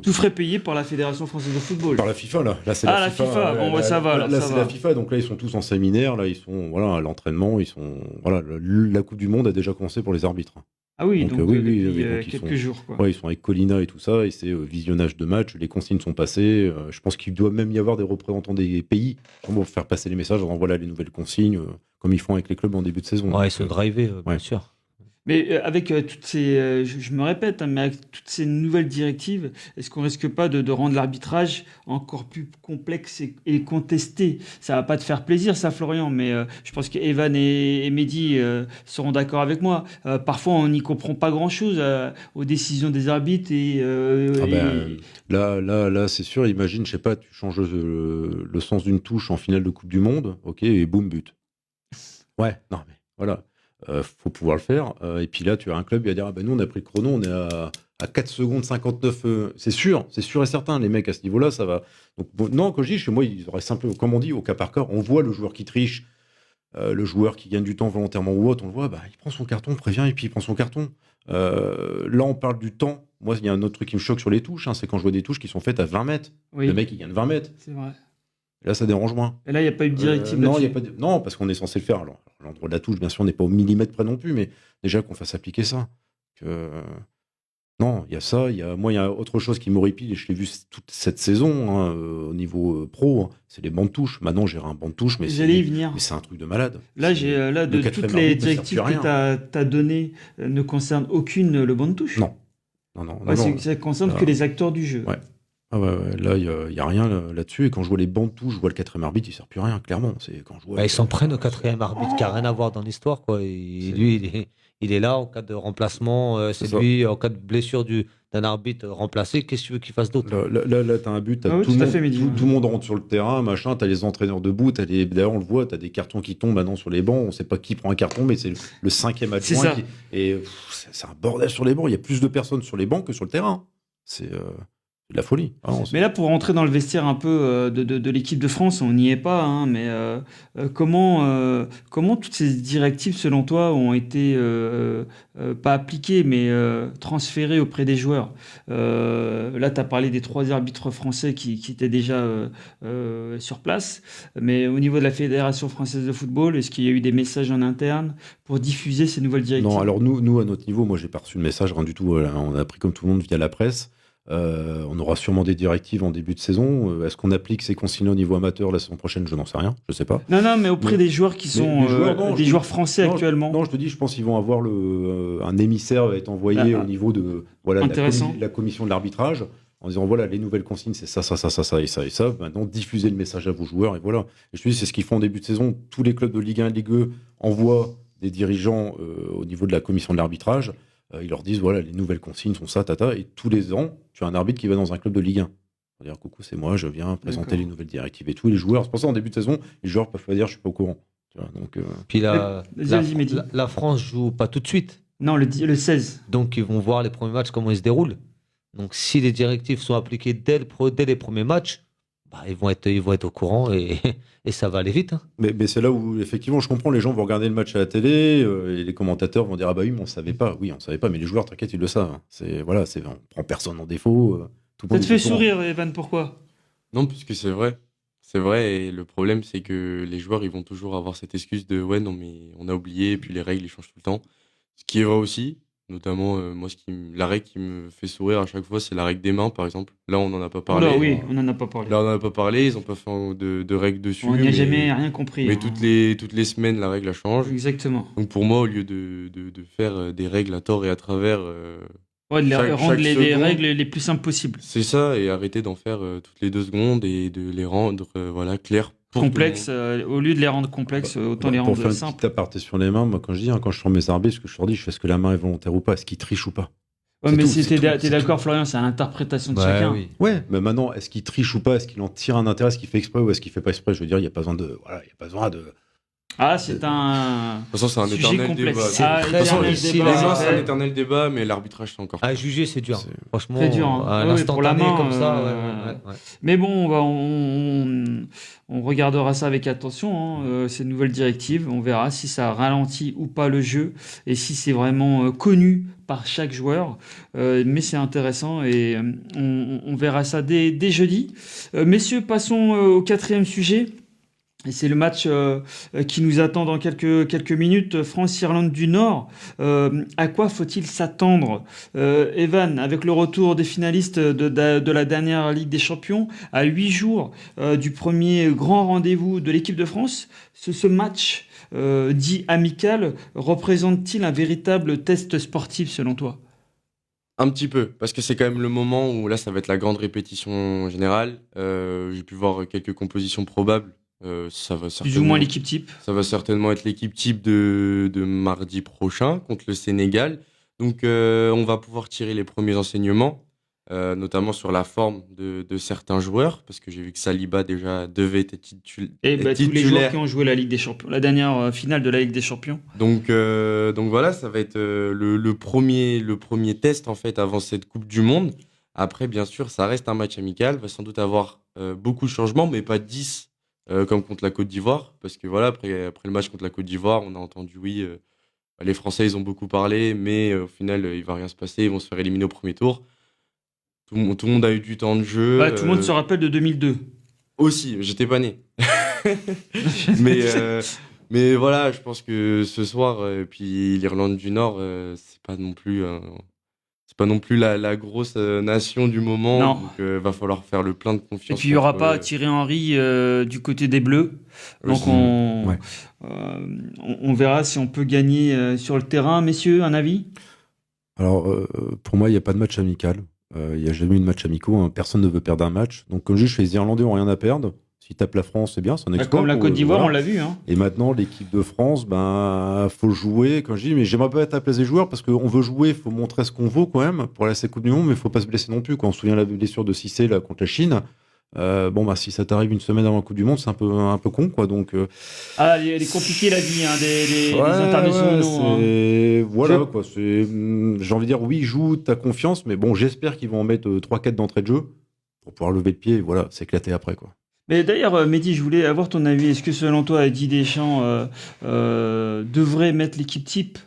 Tout frais payé par la Fédération française de football. par la FIFA là. Là c'est Ah, la FIFA. Bon, bah, ça va, alors, Là ça c'est va. la FIFA, donc là ils sont tous en séminaire, là ils sont voilà à l'entraînement, ils sont voilà la Coupe du Monde a déjà commencé pour les arbitres. Ah oui, Donc, donc oui, depuis donc, ils quelques sont- jours, quoi. Ouais, ils sont avec Colina et tout ça, et c'est visionnage de match, les consignes sont passées. Je pense qu'il doit même y avoir des représentants des pays pour faire passer les messages, en voilà les nouvelles consignes, comme ils font avec les clubs en début de saison. Ouais, Donc, ils se driver, bien ouais. sûr. Mais avec toutes ces, je me répète, hein, mais avec toutes ces nouvelles directives, est-ce qu'on risque pas de rendre l'arbitrage encore plus complexe et contesté? Ça va pas te faire plaisir, ça, Florian, mais je pense qu'Evan et Mehdi seront d'accord avec moi. Parfois, on n'y comprend pas grand-chose aux décisions des arbitres Ah ben, là, c'est sûr, imagine, je sais pas, tu changes le sens d'une touche en finale de Coupe du Monde, ok, et boum, but. Ouais, non, mais voilà. Faut pouvoir le faire. Et puis là, tu as un club qui va dire, ah ben nous, on a pris le chrono, on est à 4 secondes 59. C'est sûr et certain, les mecs à ce niveau-là, ça va. Donc, bon, non, quand je dis, chez moi, ils auraient simplement, comme on dit, au cas par cas, on voit le joueur qui triche, le joueur qui gagne du temps volontairement ou autre, on le voit, bah, il prend son carton, on prévient, et puis il prend son carton. Là, on parle du temps. Moi, il y a un autre truc qui me choque sur les touches, hein, c'est quand je vois des touches qui sont faites à 20 mètres. oui, Le mec, il gagne 20 mètres. c'est vrai. Et là, ça dérange moins. Et là, il n'y a pas eu de directive Non, là-dessus. y a pas de- non, parce qu'on est censé le faire. Alors, l'endroit de la touche, bien sûr, on n'est pas au millimètre près non plus, mais déjà qu'on fasse appliquer ça. Que... Non, il y a ça. Moi, il y a autre chose qui m'horripile, et je l'ai vu toute cette saison, hein, au niveau pro, hein, c'est les bancs de touche. Maintenant, j'ai un banc de touche, mais J'allais y venir. c'est un truc de malade. Là, Le de quatrième toutes les arbitre ne sert plus directives à rien. que tu as données ne concernent aucune le banc de touche. Non. Ouais, Non. ça concerne Là. que les acteurs du jeu. Ouais. Ah ouais, là, il y a rien là-dessus. Et quand je vois les bancs de touche, je vois le quatrième arbitre, il sert plus à rien, clairement. C'est quand je vois. Bah, ils s'en prennent au quatrième arbitre qui n'a rien à voir dans l'histoire, quoi. Lui, il est là en cas de remplacement. C'est C'est ça. lui, en cas de blessure d'un arbitre remplacé. Qu'est-ce que tu veux qu'il fasse d'autre? Là, t'as un but, t'as Ah oui, tout, tout le à monde, fait, Mehdi. tout le monde rentre sur le terrain, machin, t'as les entraîneurs debout, d'ailleurs on le voit, t'as des cartons qui tombent maintenant sur les bancs, on sait pas qui prend un carton, mais c'est le cinquième C'est adjoint. ça. Et c'est un bordel sur les bancs, il y a plus de personnes sur les bancs que sur le terrain. C'est de la folie. Ah non, Mais là, pour rentrer dans le vestiaire un peu de l'équipe de France, on n'y est pas, hein, mais comment toutes ces directives, selon toi, ont été pas appliquées, mais transférées auprès des joueurs? Là, tu as parlé des 3 arbitres français qui étaient déjà sur place, mais au niveau de la Fédération française de football, est-ce qu'il y a eu des messages en interne pour diffuser ces nouvelles directives? Non, alors nous, à notre niveau, moi j'ai pas reçu le message, rien du tout. Voilà, on a appris comme tout le monde via la presse. On aura sûrement des directives en début de saison. Est-ce qu'on applique ces consignes au niveau amateur la saison prochaine? Je n'en sais rien, je sais pas. Non, mais auprès des joueurs qui sont les joueurs, non, des je- joueurs français Non, actuellement. Non, je te dis, je pense qu'ils vont avoir un émissaire va être envoyé Ah, au niveau de voilà, intéressant. la commission de l'arbitrage en disant voilà, les nouvelles consignes, c'est ça et ça et ça. Maintenant, diffusez le message à vos joueurs et voilà. Et je te dis, c'est ce qu'ils font en début de saison. Tous les clubs de Ligue 1 et Ligue 2 envoient des dirigeants au niveau de la commission de l'arbitrage. Ils leur disent voilà, les nouvelles consignes sont ça, tata. Et tous les ans, tu as un arbitre qui va dans un club de Ligue 1. Pour dire coucou, c'est moi, je viens présenter D'accord. les nouvelles directives et tout. Et les joueurs, c'est pour ça en début de saison, les joueurs peuvent pas dire je suis pas au courant. Tu vois, donc, Puis Vas-y, Mehdi. la France joue pas tout de suite. Non, le 16. Donc, ils vont voir les premiers matchs, comment ils se déroulent. Donc, si les directives sont appliquées dès les premiers matchs, ils vont être au courant et ça va aller vite. Hein. Mais c'est là où, effectivement, je comprends, les gens vont regarder le match à la télé et les commentateurs vont dire ah bah oui, mais on savait pas. Oui, on savait pas, mais les joueurs, t'inquiète, ils le savent. Hein. On prend personne en défaut. Tout le Ça monde te est fait au courant. sourire, Evan, pourquoi? Non, puisque c'est vrai. C'est vrai, et le problème, c'est que les joueurs, ils vont toujours avoir cette excuse de ouais, non, mais on a oublié, et puis les règles, ils changent tout le temps. Ce qui est vrai aussi, notamment, moi, la règle qui me fait sourire à chaque fois, c'est la règle des mains, par exemple. Là, on n'en a pas parlé. Oula, oui, on n'en a pas parlé. Là, on n'en a pas parlé, ils n'ont pas fait de règles dessus. On n'y a mais, jamais rien compris. mais hein. toutes les semaines, la règle, elle change. Exactement. Donc pour moi, au lieu de faire des règles à tort et à travers, Ouais, de rendre chaque les seconde, règles les plus simples possibles. c'est ça, et arrêter d'en faire toutes les 2 secondes et de les rendre claires pour tout le Complexes, monde. au lieu de les rendre complexes, autant les Pour rendre faire une simples. petite aparté sur les mains, moi, quand je dis, quand je sors mes arbitres, ce que je leur dis, je fais ce que la main est volontaire ou pas, est-ce qu'ils trichent ou pas. Ouais, C'est mais tout, si c'est tout, t'es c'est d'accord, Florian, c'est à l'interprétation de Ouais, chacun. oui. Ouais, mais maintenant, est-ce qu'il triche ou pas? Est-ce qu'il en tire un intérêt? Est-ce qu'il fait exprès ou est-ce qu'il fait pas exprès? Je veux dire, il n'y a pas besoin de. Voilà, il y a pas besoin de. Ah, c'est un De toute façon, c'est un sujet éternel complexe. débat. C'est Ah, très De toute façon, éternel difficile, les débat. mains, c'est un Ouais. éternel débat, mais l'arbitrage, c'est encore À plus. juger, c'est dur. C'est- Franchement, Très dur, hein. à Ouais, ouais, pour la l'instantané main, comme ça. Ouais. Mais bon, on regardera ça avec attention, hein, ces nouvelles directives. On verra si ça ralentit ou pas le jeu et si c'est vraiment connu par chaque joueur. Mais c'est intéressant et on verra ça dès jeudi. Messieurs, passons au quatrième sujet. Et c'est le match qui nous attend dans quelques minutes, France-Irlande du Nord. À quoi faut-il s'attendre, Evan, avec le retour des finalistes de la dernière Ligue des Champions, à 8 jours du premier grand rendez-vous de l'équipe de France, ce match dit amical représente-t-il un véritable test sportif selon toi? Un petit peu, parce que c'est quand même le moment où là, ça va être la grande répétition générale. J'ai pu voir quelques compositions probables. Ça va Plus ou moins l'équipe type. Ça va certainement être l'équipe type de mardi prochain contre le Sénégal. Donc, on va pouvoir tirer les premiers enseignements, notamment sur la forme de certains joueurs, parce que j'ai vu que Saliba déjà devait être Et tous les joueurs titulaire. qui ont joué la Ligue des Champions, la dernière finale de la Ligue des Champions. Donc voilà, ça va être le premier test en fait avant cette Coupe du Monde. Après, bien sûr, ça reste un match amical, va sans doute avoir beaucoup de changements, mais pas 10 comme contre la Côte d'Ivoire, parce que voilà, après le match contre la Côte d'Ivoire, on a entendu oui, les Français ils ont beaucoup parlé, mais au final il va rien se passer, ils vont se faire éliminer au premier tour. Tout le monde a eu du temps de jeu. Ouais, tout le monde se rappelle de 2002. Aussi, j'étais pas né. Mais voilà, je pense que ce soir, puis l'Irlande du Nord, c'est pas non plus la grosse nation du moment. Non. Donc va falloir faire le plein de Et confiance. puis il n'y aura contre, pas Thierry Henry du côté des Bleus. Donc aussi. Ouais. on verra si on peut gagner sur le terrain. Messieurs, un avis? Alors, pour moi, il n'y a pas de match amical. Il n'y a jamais eu de match amicaux. Hein. Personne ne veut perdre un match. Donc, comme je dis, les Irlandais n'ont rien à perdre. S'ils tapent la France, c'est bien, c'est un exploit. Comme la pour Côte eux, d'Ivoire, voilà. on l'a vu. Hein. Et maintenant, l'équipe de France, faut jouer. Quand je dis, mais j'aimerais pas être à la place des joueurs parce qu'on veut jouer, il faut montrer ce qu'on vaut quand même pour la Coupe du Monde, mais il faut pas se blesser non plus. Quand on se souvient de la blessure de Cissé là, contre la Chine, si ça t'arrive une semaine avant la Coupe du Monde, c'est un peu con, quoi. Donc, Ah, elle est compliquée la vie des internationaux. hein. Voilà, quoi. J'ai envie de dire, oui, joue, t'as confiance, mais bon, j'espère qu'ils vont en mettre 3-4 d'entrée de jeu pour pouvoir lever le pied et voilà, s'éclater après, quoi. Mais d'ailleurs, Mehdi, je voulais avoir ton avis. Est-ce que selon toi, Didier Deschamps devrait mettre l'équipe type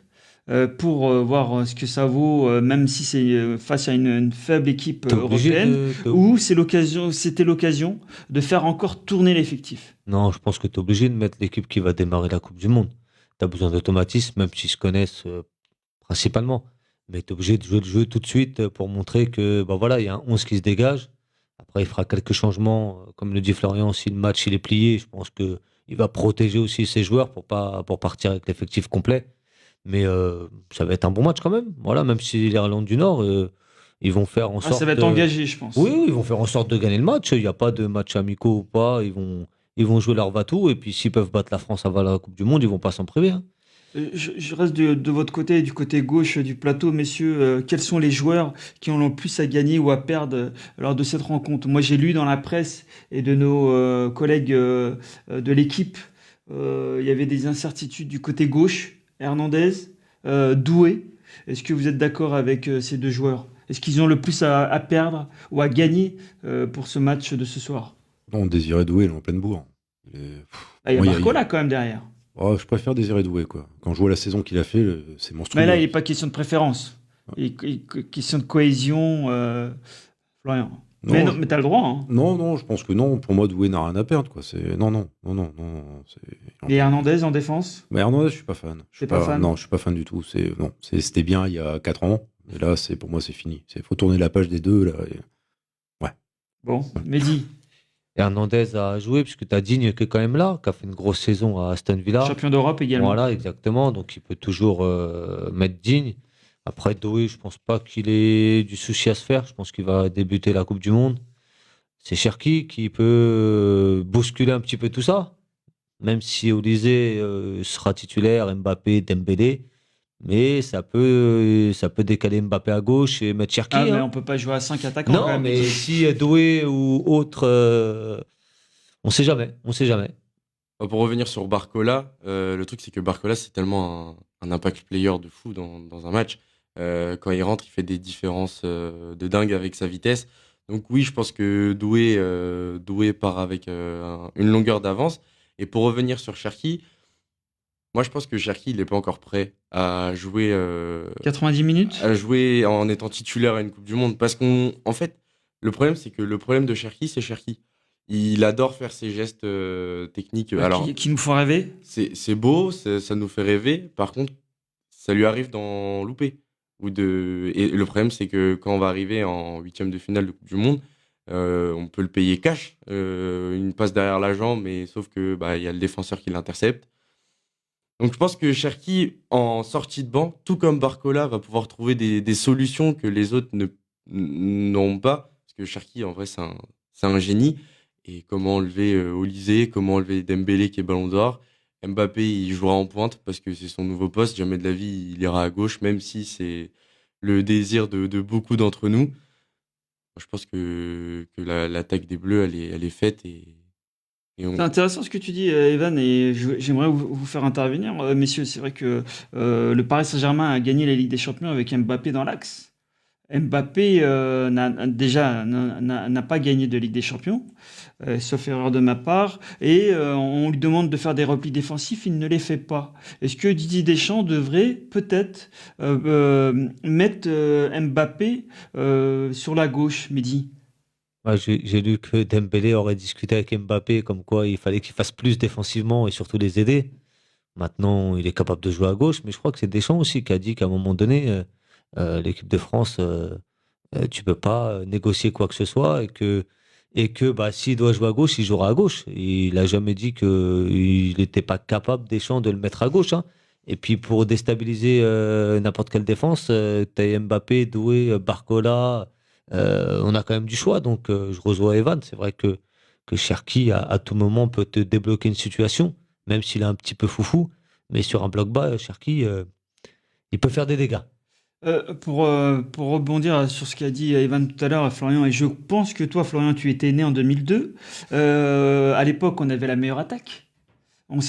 pour voir ce que ça vaut, même si c'est face à une faible équipe T'es obligé européenne, ou c'était l'occasion de faire encore tourner l'effectif? Non, je pense que tu es obligé de mettre l'équipe qui va démarrer la Coupe du Monde. Tu as besoin d'automatisme, même s'ils se connaissent principalement. Mais tu es obligé de jouer le jeu tout de suite pour montrer que voilà, il y a un 11 qui se dégage. Après, il fera quelques changements. Comme le dit Florian, si le match il est plié, je pense qu'il va protéger aussi ses joueurs pour partir avec l'effectif complet. Mais ça va être un bon match quand même. Voilà, même si l'Irlande du Nord, ils vont faire en sorte. Ça va être engagé, je pense. Oui, ils vont faire en sorte de gagner le match. Il n'y a pas de match amicaux ou pas. Ils vont jouer leur va-tout. Et puis, s'ils peuvent battre la France avant la Coupe du Monde, ils vont pas s'en priver. Hein. Je reste de votre côté, du côté gauche du plateau, messieurs. Quels sont les joueurs qui ont le plus à gagner ou à perdre lors de cette rencontre? Moi, j'ai lu dans la presse et de nos collègues de l'équipe, il y avait des incertitudes du côté gauche. Hernandez, Doué. Est-ce que vous êtes d'accord avec ces deux joueurs? Est-ce qu'ils ont le plus à perdre ou à gagner pour ce match de ce soir? Non, Désiré Doué, il est en pleine bourre. Il est- Ah, il y a Moi, Barcola quand même derrière. Oh, je préfère Désiré Doué, quoi. Quand je vois la saison qu'il a fait, c'est monstrueux. Mais là, il n'est pas question de préférence. Question de cohésion, Florian. Non, Mais, non, mais t'as le droit. Hein. non, je pense que non. Pour moi, Doué n'a rien à perdre, quoi. Non. Et Hernandez en défense. Mais Hernandez, je suis pas fan. T'es pas fan. Non, je suis pas fan du tout. C'était bien il y a 4 ans. Et là, pour moi, c'est fini. Faut tourner la page des deux, là. Bon, Mehdi, Hernandez a joué, puisque tu as Digne qui est quand même là, qui a fait une grosse saison à Aston Villa. champion d'Europe également. Voilà, exactement. Donc il peut toujours mettre Digne. Après, Doué, je pense pas qu'il ait du souci à se faire. Je pense qu'il va débuter la Coupe du Monde. C'est Cherki qui peut bousculer un petit peu tout ça. Même si Olysée sera titulaire, Mbappé, Dembélé. Mais ça peut décaler Mbappé à gauche et mettre Cherki. Ah, mais hein. on peut pas jouer à 5 attaquants. quand Non, même, mais Mehdi. si Doué ou autre, on sait jamais. On sait jamais. Pour revenir sur Barcola, le truc c'est que Barcola c'est tellement un impact player de fou dans un match. Quand il rentre, il fait des différences de dingue avec sa vitesse. Donc oui, je pense que Doué part avec une longueur d'avance. Et pour revenir sur Cherki, moi je pense que Cherki il n'est pas encore prêt 90 minutes. à jouer en étant titulaire à une Coupe du Monde. Parce qu'en fait, le problème de Cherki, c'est Cherki. Il adore faire ses gestes techniques. Alors, Qui nous font rêver. c'est beau, ça nous fait rêver. Par contre, ça lui arrive d'en louper. Et le problème, c'est que quand on va arriver en huitième de finale de Coupe du Monde, on peut le payer cash. Une passe derrière la jambe, mais sauf que il y a le défenseur qui l'intercepte. Donc je pense que Cherki, en sortie de banc, tout comme Barcola, va pouvoir trouver des solutions que les autres n'auront pas. Parce que Cherki, en vrai, c'est un génie. Et comment enlever Olysée, comment enlever Dembélé qui est Ballon d'Or. Mbappé, il jouera en pointe parce que c'est son nouveau poste. Jamais de la vie, il ira à gauche, même si c'est le désir de beaucoup d'entre nous. Moi, je pense que l'attaque des Bleus, elle est faite. Et C'est intéressant ce que tu dis, Evan, et j'aimerais vous faire intervenir. Messieurs, c'est vrai que le Paris Saint-Germain a gagné la Ligue des Champions avec Mbappé dans l'axe. Mbappé n'a pas gagné de Ligue des Champions, sauf erreur de ma part, et on lui demande de faire des replis défensifs, il ne les fait pas. Est-ce que Didier Deschamps devrait peut-être mettre Mbappé sur la gauche, Mehdi? Ouais, j'ai lu que Dembélé aurait discuté avec Mbappé comme quoi il fallait qu'il fasse plus défensivement et surtout les aider. Maintenant, il est capable de jouer à gauche, mais je crois que c'est Deschamps aussi qui a dit qu'à un moment donné, l'équipe de France, tu peux pas négocier quoi que ce soit et que s'il doit jouer à gauche, il jouera à gauche. Il a jamais dit qu'il n'était pas capable, Deschamps, de le mettre à gauche. Hein. Et puis pour déstabiliser n'importe quelle défense, t'as Mbappé, Doué, Barcola. On a quand même du choix, donc je rejoins Evan. C'est vrai que Cherki, à tout moment, peut te débloquer une situation, même s'il est un petit peu foufou. Mais sur un bloc bas, Cherki, il peut faire des dégâts. Pour rebondir sur ce qu'a dit Evan tout à l'heure, Florian, et je pense que toi, Florian, tu étais né en 2002. À l'époque, on avait la meilleure attaque. On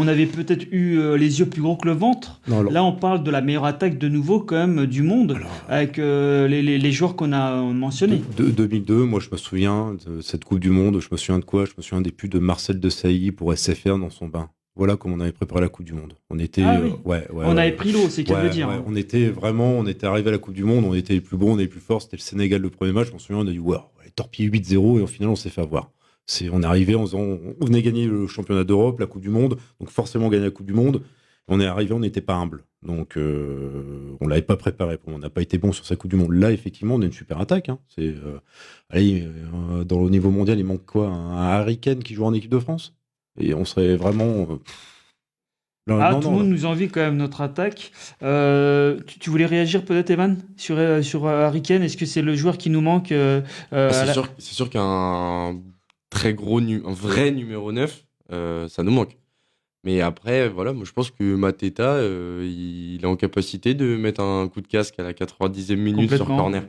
avait peut-être eu les yeux plus gros que le ventre. Non, alors- Là, on parle de la meilleure attaque de nouveau quand même du monde, avec les joueurs qu'on a mentionnés. 2002, moi je me souviens de cette Coupe du Monde. Je me souviens de quoi? Je me souviens des pubs de Marcel Desailly pour SFR dans son bain. Voilà comment on avait préparé la Coupe du Monde. On était, Ah oui. On avait ouais. pris l'eau, c'est qu'à Ouais, le dire. ouais, hein. on était arrivé à la Coupe du Monde, on était les plus bons, on était les plus forts. C'était le Sénégal le premier match. Je m'en souviens, on a dit waouh, on est torpillé 8-0 et au final on s'est fait avoir. On est arrivé en faisant, on venait gagner le championnat d'Europe, la Coupe du Monde, donc forcément gagner la Coupe du Monde. On est arrivé, on n'était pas humble, donc on l'avait pas préparé. On n'a pas été bon sur sa Coupe du Monde. Là, effectivement, on a une super attaque. Hein. Dans le niveau mondial, il manque quoi? Un Harry Kane qui joue en équipe de France et on serait vraiment. Là, Tout le monde nous envie quand même notre attaque. Tu voulais réagir peut-être, Evan, sur Harry Kane? Est-ce que c'est le joueur qui nous manque c'est sûr qu'un un vrai numéro 9, ça nous manque. Mais après, voilà, moi je pense que Mateta, il est en capacité de mettre un coup de casque à la 90e minute sur Complètement. corner.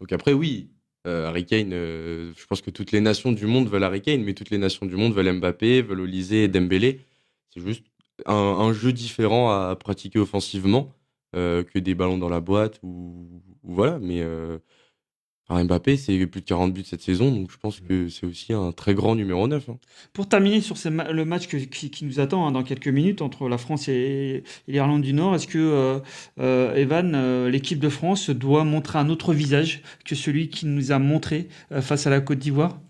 Donc après, oui, Harry Kane, je pense que toutes les nations du monde veulent Harry Kane, mais toutes les nations du monde veulent Mbappé, veulent Olysée et Dembélé. C'est juste un jeu différent à pratiquer offensivement que des ballons dans la boîte ou voilà. Mais Enfin, Mbappé, c'est plus de 40 buts cette saison, donc je pense que c'est aussi un très grand numéro 9. Hein. Pour terminer sur le match qui nous attend dans quelques minutes entre la France et l'Irlande du Nord, est-ce que, Evan, l'équipe de France doit montrer un autre visage que celui qu'il nous a montré face à la Côte d'Ivoire?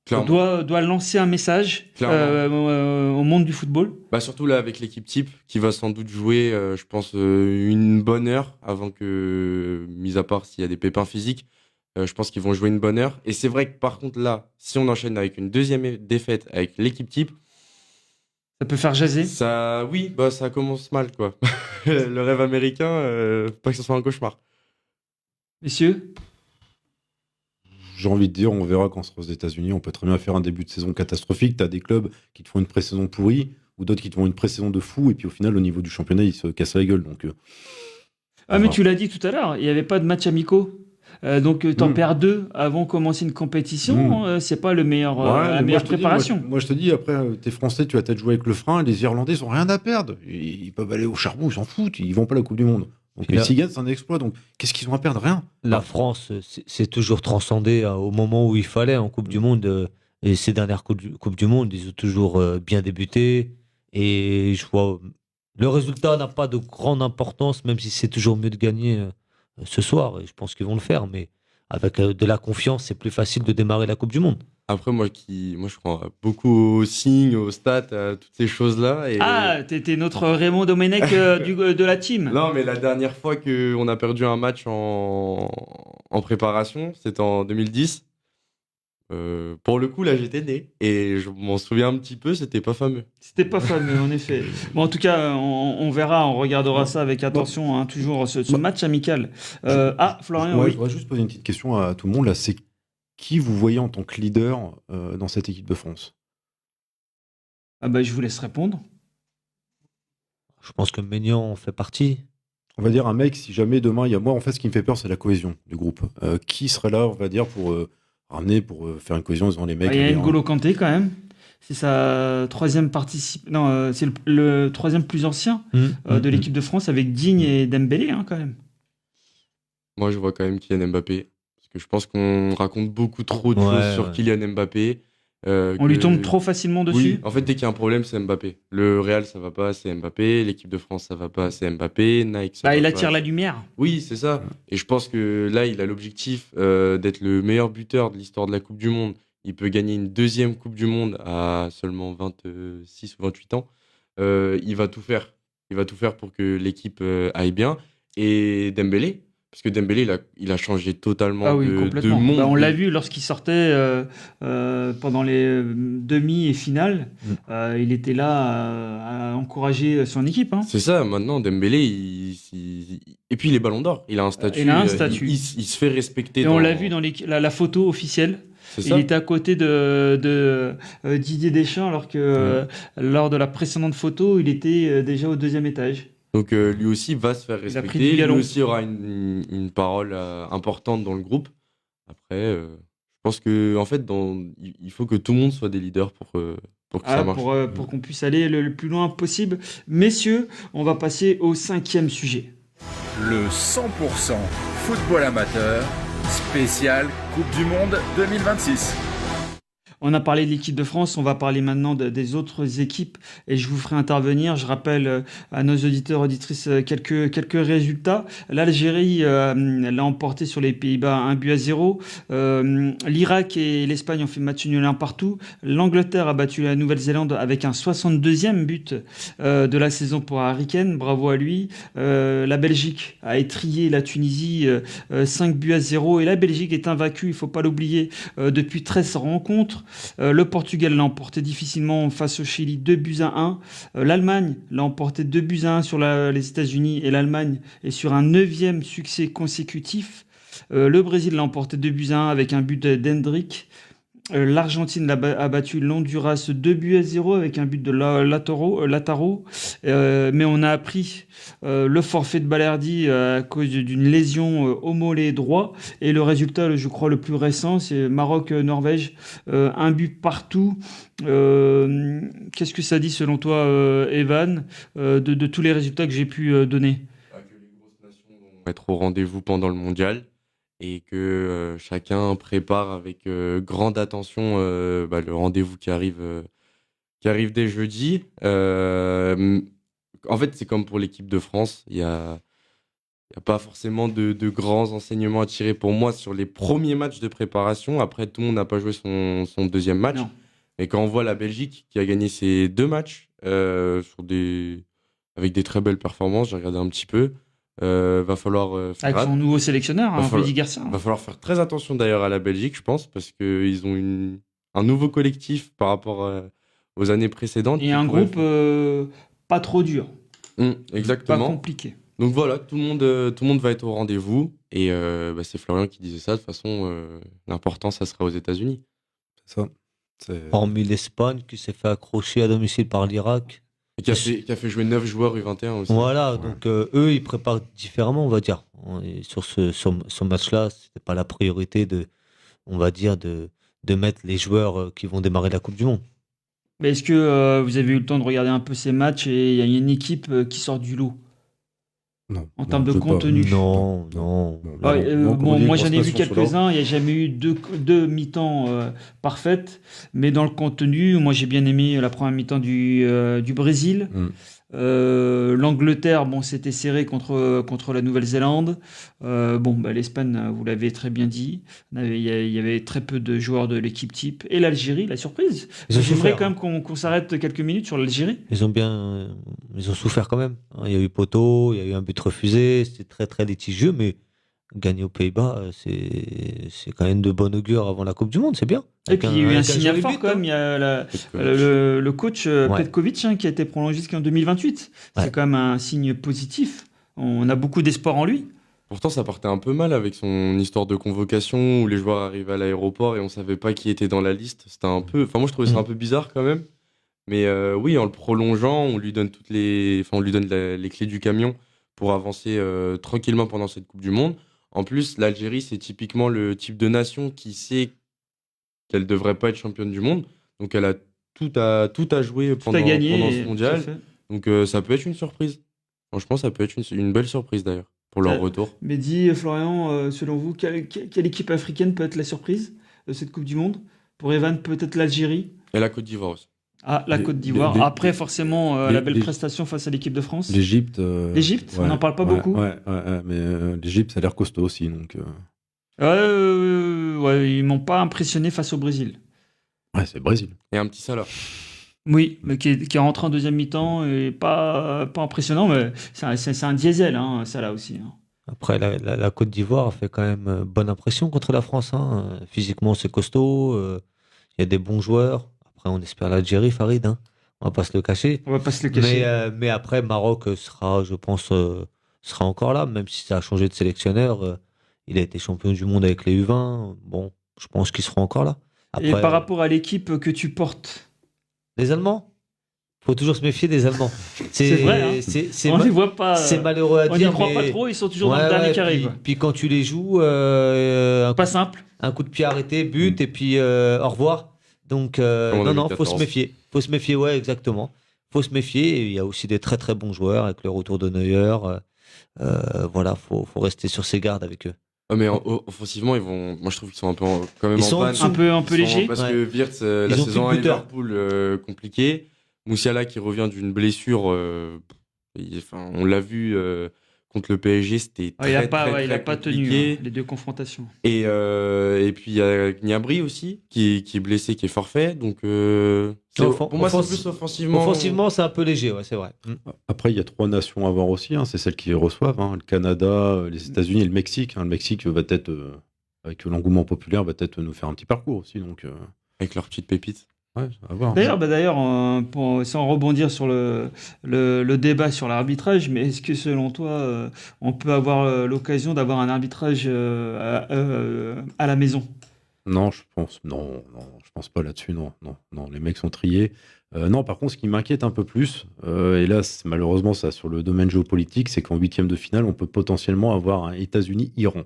Clairement. Doit lancer un message au monde du football? Bah surtout là avec l'équipe type qui va sans doute jouer, je pense, une bonne heure avant que, mis à part s'il y a des pépins physiques, je pense qu'ils vont jouer une bonne heure. Et c'est vrai que par contre là, si on enchaîne avec une deuxième défaite avec l'équipe type, Ça peut faire jaser. ça, oui, bah ça commence mal quoi. Le rêve américain, pas que ce soit un cauchemar. Messieurs? J'ai envie de dire, on verra quand on sera aux États-Unis. On peut très bien faire un début de saison catastrophique. Tu as des clubs qui te font une pré-saison pourrie ou d'autres qui te font une pré-saison de fou. Et puis au final, au niveau du championnat, ils se cassent la gueule. Donc, Mais tu l'as dit tout à l'heure, il n'y avait pas de match amicaux. Donc t'en perds 2 avant de commencer une compétition, c'est pas la meilleure préparation. Moi, je te dis, après, t'es français, tu vas peut-être jouer avec le frein. Les Irlandais, ils ont rien à perdre. Ils peuvent aller au charbon, ils s'en foutent. Ils vont pas à la Coupe du Monde. Donc, s'ils gagnent, c'est un exploit. Donc, qu'est-ce qu'ils ont à perdre? Rien. La France c'est toujours transcendé au moment où il fallait en Coupe du Monde. Et ces dernières Coupes du Monde, ils ont toujours bien débuté. Et je vois, le résultat n'a pas de grande importance, même si c'est toujours mieux de gagner ce soir. Et je pense qu'ils vont le faire. Mais avec de la confiance, c'est plus facile de démarrer la Coupe du Monde. Après, moi, je crois beaucoup aux signes, aux stats, à toutes ces choses-là. Et... Ah, t'étais notre Raymond Domenech de la team. Non, mais la dernière fois qu'on a perdu un match en préparation, c'était en 2010. Pour le coup, là, j'étais né. Et je m'en souviens un petit peu, c'était pas fameux. C'était pas fameux, en effet. Bon, en tout cas, on verra, on regardera ça avec attention, hein, toujours ce match amical. Florian, oui. Je voudrais juste poser une petite question à tout le monde. Là, c'est qui vous voyez en tant que leader dans cette équipe de France? Je vous laisse répondre. Je pense que Maignan en fait partie. On va dire un mec, si jamais demain, il y a moi, en fait, ce qui me fait peur, c'est la cohésion du groupe. Qui serait là, on va dire, pour ramener, pour faire une cohésion devant les mecs? Il y a N'Golo Kanté quand même. C'est sa troisième c'est le troisième plus ancien de l'équipe de France avec Digne et Dembélé, hein, quand même. Moi, je vois quand même Kylian Mbappé. Parce que je pense qu'on raconte beaucoup trop de choses sur Kylian Mbappé. On lui tombe trop facilement dessus. Oui, en fait, dès qu'il y a un problème, c'est Mbappé. Le Real, ça va pas, c'est Mbappé. L'équipe de France, ça va pas, c'est Mbappé. Nike, ça va il pas. attire la lumière. Oui, c'est ça. Et je pense que là, il a l'objectif d'être le meilleur buteur de l'histoire de la Coupe du Monde. Il peut gagner une deuxième Coupe du Monde à seulement 26 ou 28 ans. Il va tout faire. Il va tout faire pour que l'équipe aille bien. Et Dembélé, parce que Dembélé, il a changé totalement de monde. On l'a vu lorsqu'il sortait pendant les demi et finales. Il était là à encourager son équipe. Hein. C'est ça, maintenant, Dembélé, et puis les ballons d'or. Il a un statut. Il se fait respecter. Et on l'a vu dans la photo officielle. Il était à côté de Didier Deschamps, alors que lors de la précédente photo, il était déjà au 2e étage. Donc lui aussi va se faire respecter, lui aussi aura une parole importante dans le groupe. Après, je pense que en fait, il faut que tout le monde soit des leaders pour que ça marche. Pour qu'on puisse aller le plus loin possible. Messieurs, on va passer au 5e sujet. Le 100% football amateur, spécial Coupe du Monde 2026. On a parlé de l'équipe de France, on va parler maintenant des autres équipes et je vous ferai intervenir. Je rappelle à nos auditeurs, auditrices, quelques résultats. L'Algérie l'a emporté sur les Pays-Bas 1-0. L'Irak et l'Espagne ont fait match nul 1 partout. L'Angleterre a battu la Nouvelle-Zélande avec un 62e but de la saison pour Harry Kane. Bravo à lui. La Belgique a étrillé la Tunisie 5-0 et la Belgique est invaincue, il ne faut pas l'oublier, depuis 13 rencontres. Le Portugal l'a emporté difficilement face au Chili 2-1. L'Allemagne l'a emporté 2-1 sur les États-Unis et l'Allemagne est sur un 9e succès consécutif. Le Brésil l'a emporté 2-1 avec un but d'Hendrick. L'Argentine a battu l'Honduras 2-0 avec un but de Lautaro. Mais on a appris le forfait de Balerdi à cause d'une lésion au mollet droit. Et le résultat, je crois, le plus récent, c'est Maroc-Norvège. Un but partout. Qu'est-ce que ça dit selon toi, Evan, de tous les résultats que j'ai pu donner? Que les grosses nations vont être au rendez-vous pendant le mondial. et que chacun prépare avec grande attention le rendez-vous qui arrive dès jeudi. En fait, c'est comme pour l'équipe de France, il y a pas forcément de grands enseignements à tirer pour moi sur les premiers matchs de préparation. Après, tout le monde n'a pas joué son deuxième match. Non. Et quand on voit la Belgique qui a gagné ses 2 matchs avec des très belles performances, j'ai regardé un petit peu, va falloir faire Avec son nouveau sélectionneur, Va falloir- Rudy Garcia. va falloir faire très attention d'ailleurs à la Belgique, je pense, parce qu'ils ont un nouveau collectif par rapport aux années précédentes. Et qui un pourrait groupe pas trop dur, pas exactement. compliqué. Donc voilà, tout le monde va être au rendez-vous. Et c'est Florian qui disait ça. De toute façon, l'important, ça sera aux États-Unis. C'est ça. Hormis l'Espagne qui s'est fait accrocher à domicile par l'Irak. Et qui a fait jouer 9 joueurs U21 aussi. Voilà, donc eux, ils préparent différemment, on va dire. Et sur ce match-là, c'était pas la priorité on va dire, de mettre les joueurs qui vont démarrer la Coupe du Monde. Mais est-ce que vous avez eu le temps de regarder un peu ces matchs et il y a une équipe qui sort du lot Non. en termes de contenu? Non. Ah, Comme on dit, moi une j'en ai grosse vu nation sur l'Europe. quelques-uns, il n'y a jamais eu deux mi-temps parfaites, mais dans le contenu, moi j'ai bien aimé la première mi-temps du Brésil. L'Angleterre, bon, c'était serré contre la Nouvelle-Zélande. L'Espagne, vous l'avez très bien dit, il y avait très peu de joueurs de l'équipe type. Et l'Algérie, la surprise. Ils ont J'aimerais souffert, quand même qu'on s'arrête quelques minutes sur l'Algérie. Ils ont souffert quand même. Il y a eu poteau, il y a eu un but refusé, c'était très très litigieux, mais gagner aux Pays-Bas, c'est quand même de bon augure avant la Coupe du Monde, c'est bien. Et puis il y a eu un signal joli fort but, quand même. Il y a le coach Petkovic qui a été prolongé jusqu'en 2028. Ouais. C'est quand même un signe positif. On a beaucoup d'espoir en lui. Pourtant, ça partait un peu mal avec son histoire de convocation où les joueurs arrivaient à l'aéroport et on savait pas qui était dans la liste. C'était un peu. Enfin, moi, je trouvais ça un peu bizarre quand même. Mais oui, en le prolongeant, on lui donne les clés du camion pour avancer tranquillement pendant cette Coupe du Monde. En plus, l'Algérie, c'est typiquement le type de nation qui sait qu'elle devrait pas être championne du monde. Donc, elle a tout à jouer Tout a gagné. pendant ce Tout à mondial. fait. Donc, ça peut être une surprise. Franchement, ça peut être une belle surprise d'ailleurs pour leur retour. Mais dis, Florian, selon vous, quelle équipe africaine peut être la surprise de cette Coupe du Monde? Pour Evan, peut-être l'Algérie. Et la Côte d'Ivoire aussi. Ah, la Côte d'Ivoire. Après, forcément, la belle prestation face à l'équipe de France. L'Égypte. L'Égypte, on n'en parle pas beaucoup. Mais l'Égypte, ça a l'air costaud aussi. Donc, ils m'ont pas impressionné face au Brésil. ouais, c'est le Brésil. Et un petit Salah. Oui, mais qui est rentré en deuxième mi-temps et pas impressionnant, mais c'est un diesel, ça là aussi. Après, la Côte d'Ivoire fait quand même bonne impression contre la France. Physiquement, c'est costaud. Il y a des bons joueurs. Après, on espère l'Algérie, Farid. On va pas se le cacher. On va pas se le cacher. Mais après, Maroc sera encore là, même si ça a changé de sélectionneur. Il a été champion du monde avec les U20. Bon, je pense qu'ils seront encore là. Après, Et par rapport à l'équipe que tu portes, les Allemands, faut toujours se méfier des Allemands. c'est vrai. On les voit pas. C'est malheureux à On n'y dire. croit mais... pas trop. Ils sont toujours dans le dernier carré. Puis quand tu les joues, Pas simple. un coup de pied arrêté, but, et puis au revoir. Donc, non, faut se méfier. Faut se méfier, ouais, exactement. Faut se méfier. Et il y a aussi des très très bons joueurs avec le retour de Neuer. Voilà, faut rester sur ses gardes avec eux. Mais offensivement, moi je trouve qu'ils sont un peu quand même Ils en sont panne. Un peu léger. Parce Ouais. que Wirtz, la Ils ont saison plus 1 de buteur. Liverpool, compliqué. Moussiala qui revient d'une blessure, on l'a vu contre le PSG, c'était Il n'a très pas tenu compliqué. les deux confrontations. Et puis il y a Gnabry aussi qui est blessé, qui est forfait. Donc pour moi, c'est plus offensivement. Offensivement, c'est un peu léger, ouais, c'est vrai. Après, il y a 3 nations à voir aussi. C'est celles qui les reçoivent. Le Canada, les États-Unis et le Mexique. Le Mexique va peut-être, avec l'engouement populaire, va peut-être nous faire un petit parcours aussi. Donc, Avec leurs petites pépites. ouais, à voir. D'ailleurs, sans rebondir sur le débat sur l'arbitrage, mais est-ce que selon toi, on peut avoir l'occasion d'avoir un arbitrage à la maison? Non, je pense pas là-dessus. Non, les mecs sont triés. Non, par contre, ce qui m'inquiète un peu plus, et là, malheureusement, ça sur le domaine géopolitique, c'est qu'en 8e de finale, on peut potentiellement avoir un États-Unis-Iran.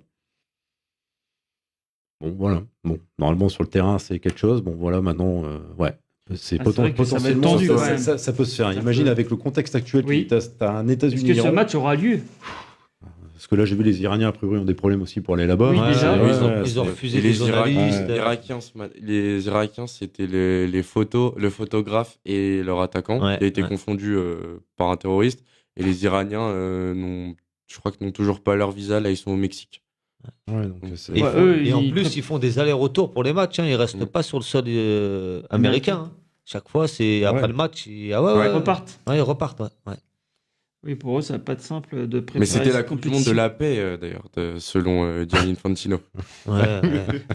Bon, voilà. Bon, normalement, sur le terrain, c'est quelque chose. Bon, voilà, maintenant, ouais. C'est vrai que ça va être potentiellement, tendu, quand même. ça peut se faire. Imagine avec le contexte actuel, Oui. t'as un Est-ce que ce États-Unis-Iran. match aura lieu? Parce que là, j'ai vu les Iraniens, a priori, ont des problèmes aussi pour aller là-bas. Oui, Ouais, déjà. ils ont refusé Et les les journalistes. Les Irakiens, c'était les photos, le photographe et leur attaquant Ouais, qui a été ouais. confondu par un terroriste. Et les Iraniens, je crois que n'ont toujours pas leur visa. Là, ils sont au Mexique. Ouais, donc, Et, c'est- Ouais, en ils plus, préparent- ils font des allers-retours pour les matchs. Hein. Ils restent Mm. pas sur le sol américain. Hein. Chaque fois, c'est après Ouais. le match. ils Ouais. repartent. Ouais, ils repartent. Ouais. Oui, pour eux, ça va pas être simple de préparer Mais c'était la cette Coupe du Monde de compétition. la paix, d'ailleurs, selon Gianni Infantino. Ouais.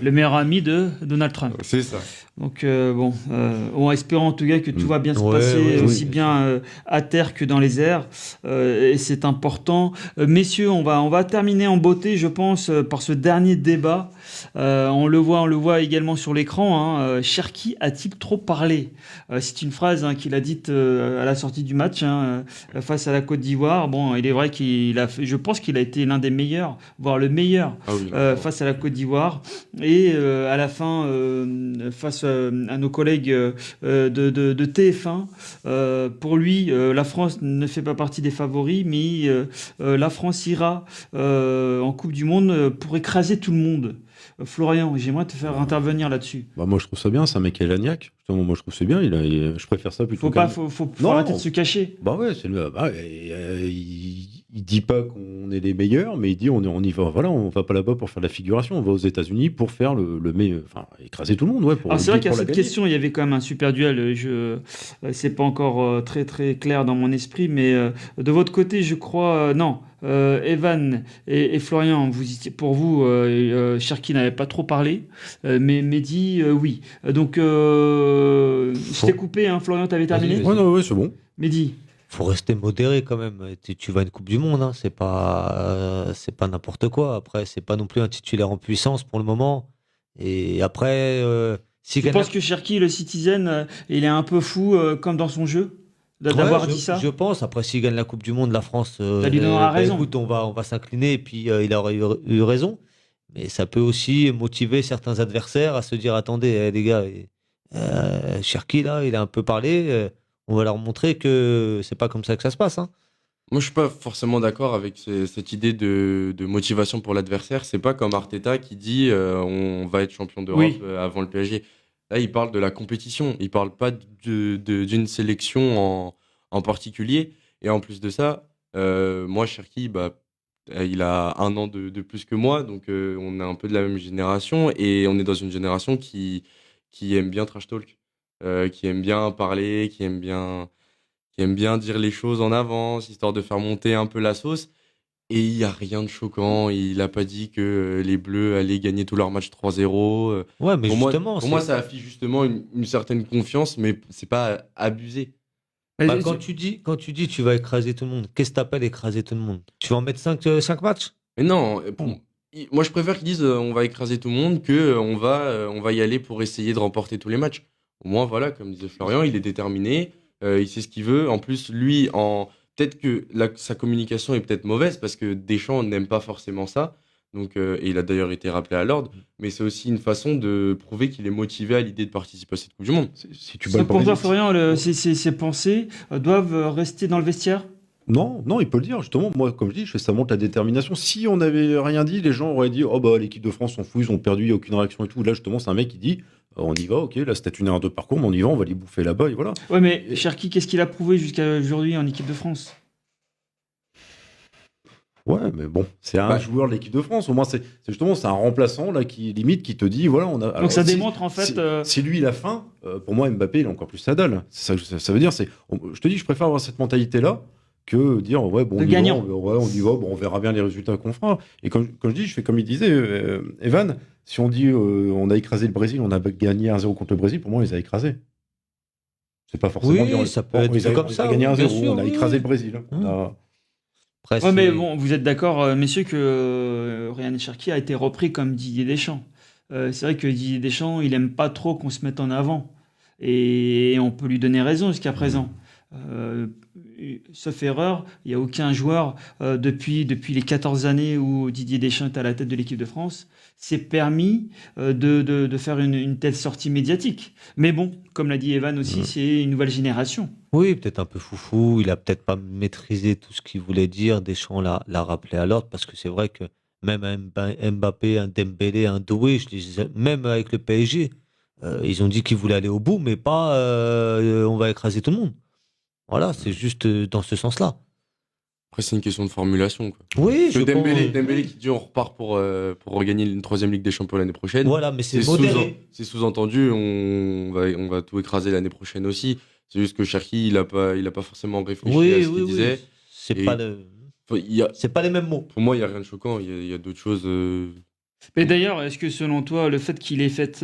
Le meilleur ami de Donald Trump. C'est ça. Donc en espérant en tout cas que tout va bien se Ouais, passer ouais, aussi oui, bien à terre que dans les airs. Et c'est important. Messieurs, on va terminer en beauté, je pense, par ce dernier débat. On le voit également sur l'écran. Hein. Cherki a-t-il trop parlé? C'est une phrase qu'il a dite à la sortie du match face à la Côte d'Ivoire. Bon, il est vrai je pense qu'il a été l'un des meilleurs, voire le meilleur. Ah oui, Face à la Côte d'Ivoire et à la fin face à nos collègues de TF1 pour lui la France ne fait pas partie des favoris mais la France ira en Coupe du Monde pour écraser tout le monde. Florian, j'aimerais te faire intervenir là-dessus. Bah, moi, je trouve ça bien, c'est un mec qui est lagnac. Justement, moi, je trouve que c'est bien. Je préfère ça plutôt Faut Non. arrêter de se cacher. Bah ouais, il dit pas qu'on est les meilleurs, mais il dit on y va. Voilà, on va pas là-bas pour faire la figuration, on va aux États-Unis pour faire le meilleur, enfin écraser tout le monde, ouais. Alors c'est vrai qu'à pour la cette gagner. question, il y avait quand même un super duel. C'est pas encore très très clair dans mon esprit, mais de votre côté, je crois non. Evan et Florian, pour vous, Cherki n'avait pas trop parlé, mais Mehdi, oui. Donc, je t'ai coupé, hein, Florian, t'avais terminé. Vas-y. Ouais, non, ouais, c'est bon. Mehdi, Faut rester modéré quand même. Tu vas à une Coupe du Monde, hein. C'est pas n'importe quoi. Après, c'est pas non plus un titulaire en puissance pour le moment. Et après, si tu penses que Cherki, le Citizen, il est un peu fou comme dans son jeu d'avoir dit ça? Je pense. Après, s'il gagne la Coupe du Monde, la France, Ça lui donnera raison. écoute, on va s'incliner et puis il aurait eu raison. Mais ça peut aussi motiver certains adversaires à se dire attendez, les gars, Cherki là, il a un peu parlé. On va leur montrer que c'est pas comme ça que ça se passe. Hein. Moi, je suis pas forcément d'accord avec cette idée de motivation pour l'adversaire. C'est pas comme Arteta qui dit on va être champion d'Europe Oui. avant le PSG. Là, il parle de la compétition. Il parle pas d'une sélection en particulier. Et en plus de ça, moi, Cherki, il a 1 an de plus que moi, donc on est un peu de la même génération et on est dans une génération qui aime bien trash talk, qui aime bien parler, qui aime bien dire les choses en avance, histoire de faire monter un peu la sauce. Et il n'y a rien de choquant. Il n'a pas dit que les Bleus allaient gagner tous leurs matchs 3-0. Ouais, mais Pour justement, moi, ça affiche justement une certaine confiance, mais c'est pas abusé. quand tu dis tu vas écraser tout le monde, qu'est-ce que t'appelles écraser tout le monde? Tu vas en mettre 5 matchs? Mais non, moi je préfère qu'ils disent on va écraser tout le monde que on va y aller pour essayer de remporter tous les matchs. Au moins, voilà, comme disait Florian, il est déterminé, il sait ce qu'il veut. En plus, lui, peut-être que sa communication est peut-être mauvaise parce que Deschamps n'aime pas forcément ça. Donc, et il a d'ailleurs été rappelé à l'ordre, mais c'est aussi une façon de prouver qu'il est motivé à l'idée de participer à cette Coupe du Monde. Si tu bats le pour toi, Brésil, Florian, ces pensées doivent rester dans le vestiaire? non, il peut le dire, justement. Moi, comme je dis, ça montre la détermination. Si on n'avait rien dit, les gens auraient dit oh bah l'équipe de France s'en fout, ils ont perdu, il n'y a aucune réaction et tout. Là, justement, c'est un mec qui dit on y va, ok, là c'était une erreur de parcours, mais on y va, on va les bouffer là-bas et voilà. Ouais, mais Cherki, qu'est-ce qu'il a prouvé jusqu'à aujourd'hui en équipe de France? Ouais, mais bon, c'est un joueur de l'équipe de France. Au moins, c'est justement c'est un remplaçant là qui limite qui te dit voilà on a. Donc alors, ça si- démontre en fait. Si lui il a faim, pour moi Mbappé il a encore plus sa dalle. C'est ça veut dire je te dis je préfère avoir cette mentalité là que dire ouais bon De on y gagnant. va, on y va, bon on verra bien les résultats qu'on fera. Et quand je dis je fais comme il disait Evan, si on dit on a écrasé le Brésil, on a gagné 1-0 contre le Brésil, pour moi on les a écrasés. C'est pas forcément Oui, dire, ça peut on être les a- vu comme on les ça, a gagné oui, 1-0, bien sûr, on a oui, écrasé oui. le Brésil. Mmh. Ah. Après, Ouais, mais c'est- bon, vous êtes d'accord, messieurs, que Ryan Cherki a été repris comme Didier Deschamps. C'est vrai que Didier Deschamps, il aime pas trop qu'on se mette en avant. Et on peut lui donner raison jusqu'à présent. euh, sauf erreur, il n'y a aucun joueur depuis les 14 années où Didier Deschamps est à la tête de l'équipe de France s'est permis de faire une telle sortie médiatique. Mais bon, comme l'a dit Evan aussi, c'est une nouvelle génération. Oui, peut-être un peu foufou. Il a peut-être pas maîtrisé tout ce qu'il voulait dire. Deschamps l'a rappelé à l'ordre parce que c'est vrai que même un Mbappé, un Dembélé, un Doué, même avec le PSG, ils ont dit qu'ils voulaient aller au bout, mais pas on va écraser tout le monde. Voilà, c'est juste dans ce sens-là. Après, c'est une question de formulation, quoi. Oui, je Dembélé qui dit on repart pour regagner une 3e Ligue des Champions l'année prochaine. Voilà, mais c'est modéré. C'est sous-entendu, on va tout écraser l'année prochaine aussi. C'est juste que Cherki, il a pas forcément réfléchi à ce qu'il disait. C'est Et- pas le... Enfin, c'est pas les mêmes mots. pour moi, il n'y a rien de choquant. Il y a d'autres choses. Mais d'ailleurs, est-ce que selon toi, le fait qu'il ait fait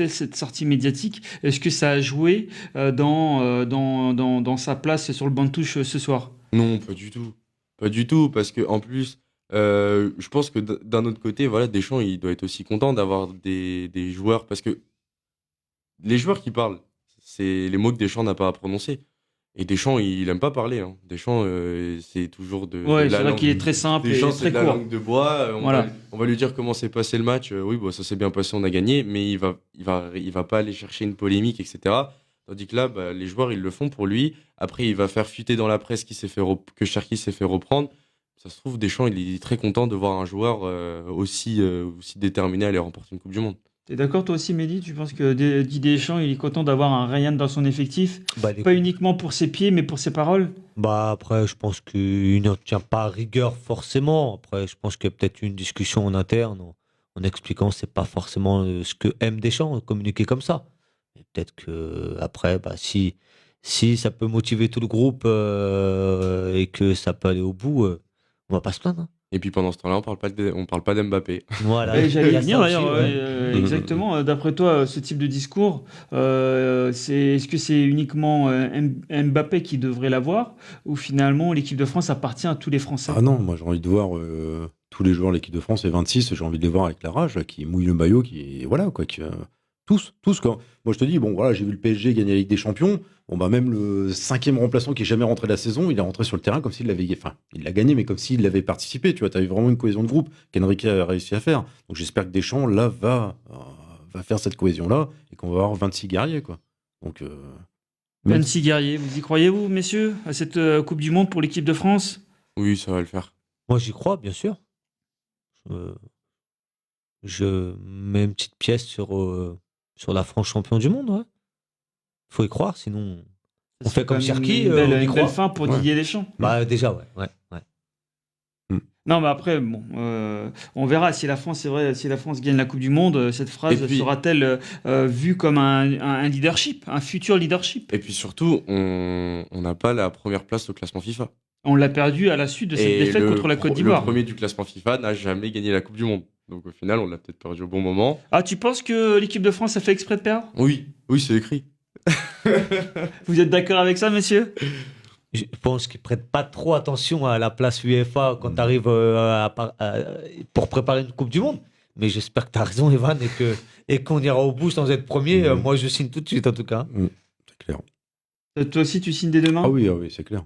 cette sortie médiatique, est-ce que ça a joué dans sa place sur le banc de touche ce soir? Non, pas du tout. Pas du tout, parce que en plus, je pense que d'un autre côté, voilà, Deschamps, il doit être aussi content d'avoir des joueurs, parce que les joueurs qui parlent, c'est les mots que Deschamps n'a pas à prononcer. Et Deschamps, il aime pas parler, hein. Deschamps, c'est toujours de Ouais, la c'est vrai langue. qu'il est très simple et Deschamps, très c'est de la court. langue de bois. Voilà. On va lui dire comment s'est passé le match. Oui, bon, ça s'est bien passé, on a gagné, mais il va pas aller chercher une polémique, etc. Tandis que là, bah, les joueurs, ils le font pour lui. Après, il va faire fuiter dans la presse que Cherki s'est fait reprendre. Ça se trouve, Deschamps, il est très content de voir un joueur aussi déterminé à aller remporter une Coupe du Monde. T'es d'accord toi aussi, Mehdi? Tu penses que Didier Deschamps, il est content d'avoir un Ryan dans son effectif? Pas uniquement pour ses pieds, mais pour ses paroles? Bah après, je pense qu'il ne tient pas à rigueur forcément. Après, je pense qu'il y a peut-être une discussion en interne en expliquant que c'est pas forcément ce que aime Deschamps, communiquer comme ça. Et peut-être que après, bah, si ça peut motiver tout le groupe et que ça peut aller au bout, on va pas se plaindre, hein. Et puis pendant ce temps-là, on parle pas d'Mbappé. Voilà. Ouais, Il y j'allais a venir ça d'ailleurs, aussi, ouais. exactement. D'après toi, ce type de discours, est-ce que c'est uniquement Mbappé qui devrait l'avoir, ou finalement l'équipe de France appartient à tous les Français? Ah non, moi j'ai envie de voir tous les joueurs de l'équipe de France et 26, j'ai envie de les voir avec la rage, là, qui mouillent le maillot, qui voilà quoi, tous quoi. Moi je te dis, bon voilà, j'ai vu le PSG gagner la Ligue des Champions. Bon bah même le 5e remplaçant qui est jamais rentré de la saison, il est rentré sur le terrain comme s'il l'avait, enfin il l'a gagné, mais comme s'il l'avait participé. Tu vois, t'as eu vraiment une cohésion de groupe qu'Enrique a réussi à faire. Donc j'espère que Deschamps là va faire cette cohésion là et qu'on va avoir 26 guerriers quoi. Donc 26 guerriers, vous y croyez-vous, messieurs, à cette Coupe du Monde pour l'équipe de France? Oui, ça va le faire. Moi, j'y crois, bien sûr. Je mets une petite pièce sur la France champion du monde, ouais. Faut y croire, sinon on fait comme Cherki, on y une belle croit. fin pour Ouais. Didier Deschamps. Bah déjà, ouais. Non, mais après, bon, on verra si la France, c'est vrai, si la France gagne la Coupe du Monde, cette phrase Et puis- sera-t-elle vue comme un leadership, un futur leadership? Et puis surtout, on n'a pas la première place au classement FIFA. On l'a perdu à la suite de cette défaite contre la Côte d'Ivoire. Le premier du classement FIFA n'a jamais gagné la Coupe du Monde. Donc au final, on l'a peut-être perdu au bon moment. Ah, tu penses que l'équipe de France a fait exprès de perdre? Oui, c'est écrit. Vous êtes d'accord avec ça, messieurs? Je pense qu'ils prêtent pas trop attention à la place UEFA quand tu arrives pour préparer une Coupe du Monde. Mais j'espère que tu as raison, Evan, et qu'on ira au bout sans être premier. Moi, je signe tout de suite, en tout cas. c'est clair. Toi aussi, tu signes des deux mains? Ah oui, c'est clair.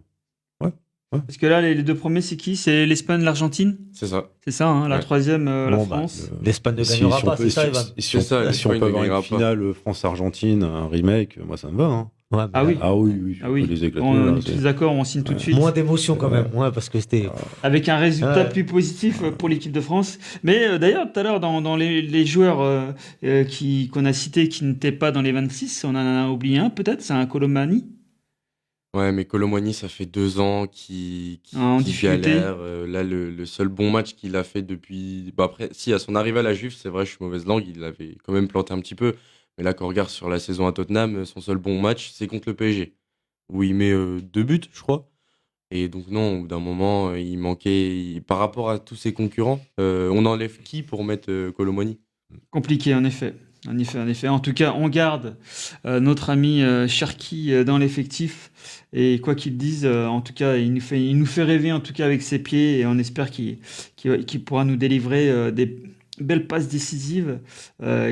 Parce que là, les deux premiers, c'est qui? C'est l'Espagne, l'Argentine? C'est ça. C'est ça, hein, la Ouais. troisième, la Bon, bah, France. L'Espagne ne gagnera pas, c'est ça, Evan? Si on C'est ça, peut l'Espagne ne avoir gagnera une pas. finale France-Argentine, un remake, moi ça me va. Hein. Ouais, mais Ah là, oui. Ah oui, Ah oui, les éclater, on là, est c'est- tous d'accord, on signe tout de suite. moins d'émotion quand même, parce que c'était... Avec un résultat Ouais. plus positif pour l'équipe de France. Mais d'ailleurs, tout à l'heure, dans les joueurs qu'on a cités qui n'étaient pas dans les 26, on en a oublié un peut-être, c'est un Colomani. Ouais, mais Kolo Muani, ça fait 2 ans qu'il En difficulté. galère. Là, le seul bon match qu'il a fait depuis. Bah après, si, à son arrivée à la Juve, c'est vrai, je suis mauvaise langue, il avait quand même planté un petit peu. Mais là, quand on regarde sur la saison à Tottenham, son seul bon match, c'est contre le PSG, où il met 2 buts, je crois. Et donc, non, au bout d'un moment, il manquait. Par rapport à tous ses concurrents, on enlève qui pour mettre Kolo Muani? Compliqué, en effet. En effet. En tout cas, on garde notre ami Cherki dans l'effectif. Et quoi qu'il dise, en tout cas, il nous fait rêver en tout cas avec ses pieds. Et on espère qu'il pourra nous délivrer belle passe décisive,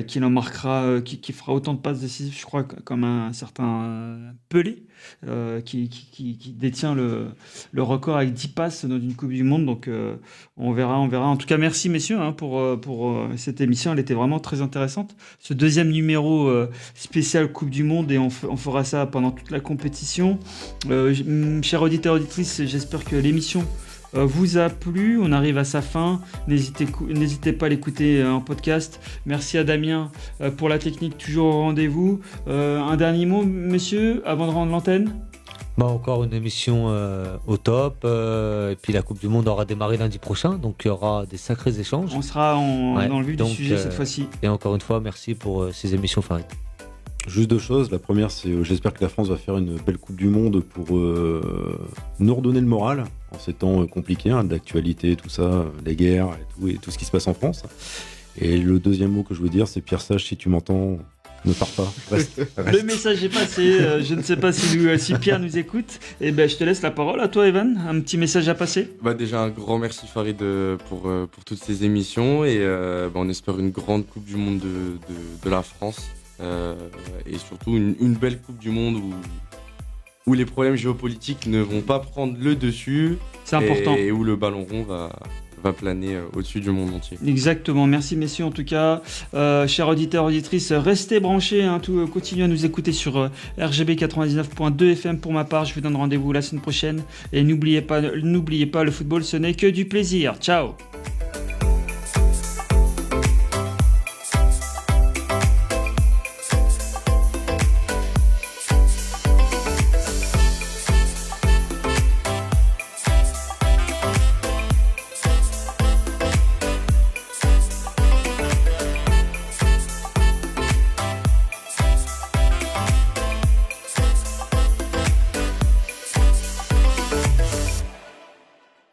qu'il en marquera, qui fera autant de passes décisives, je crois, comme un certain Pelé, qui détient le record avec 10 passes dans une Coupe du Monde. Donc on verra. En tout cas, merci messieurs pour cette émission. Elle était vraiment très intéressante. Ce deuxième numéro spécial Coupe du Monde, et on fera ça pendant toute la compétition. Chers auditeurs, auditrices, j'espère que l'émission vous a plu. On arrive à sa fin. N'hésitez pas à l'écouter en podcast. Merci à Damien pour la technique, toujours au rendez-vous. Un dernier mot, monsieur, avant de rendre l'antenne? Encore une émission au top. Et puis la Coupe du Monde aura démarré lundi prochain. Donc il y aura des sacrés échanges. On sera dans le vif du sujet cette fois-ci. Et encore une fois, merci pour ces émissions Farid. Juste 2 choses. La première, c'est j'espère que la France va faire une belle Coupe du Monde pour nous redonner le moral en ces temps compliqués, d'actualité, tout ça, les guerres et tout ce qui se passe en France. Et le deuxième mot que je veux dire, c'est Pierre Sage, si tu m'entends, ne pars pas. Reste. Le message est passé. Je ne sais pas si Pierre nous écoute. Et je te laisse la parole. À toi, Evan. Un petit message à passer. Déjà, un grand merci Farid pour toutes ces émissions. Et on espère une grande Coupe du Monde de la France. Et surtout une belle Coupe du Monde où les problèmes géopolitiques ne vont pas prendre le dessus. C'est important. Et où le ballon rond va planer au-dessus du monde entier. Exactement, merci messieurs en tout cas. Chers auditeurs, auditrices, restez branchés, continuez à nous écouter sur RGB 99.2 FM. Pour ma part, je vous donne rendez-vous la semaine prochaine. Et n'oubliez pas, le football, ce n'est que du plaisir. Ciao.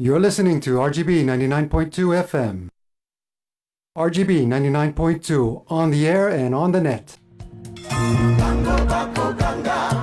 You're listening to RGB 99.2 FM. RGB 99.2 on the air and on the net. Tango, taco, ganga.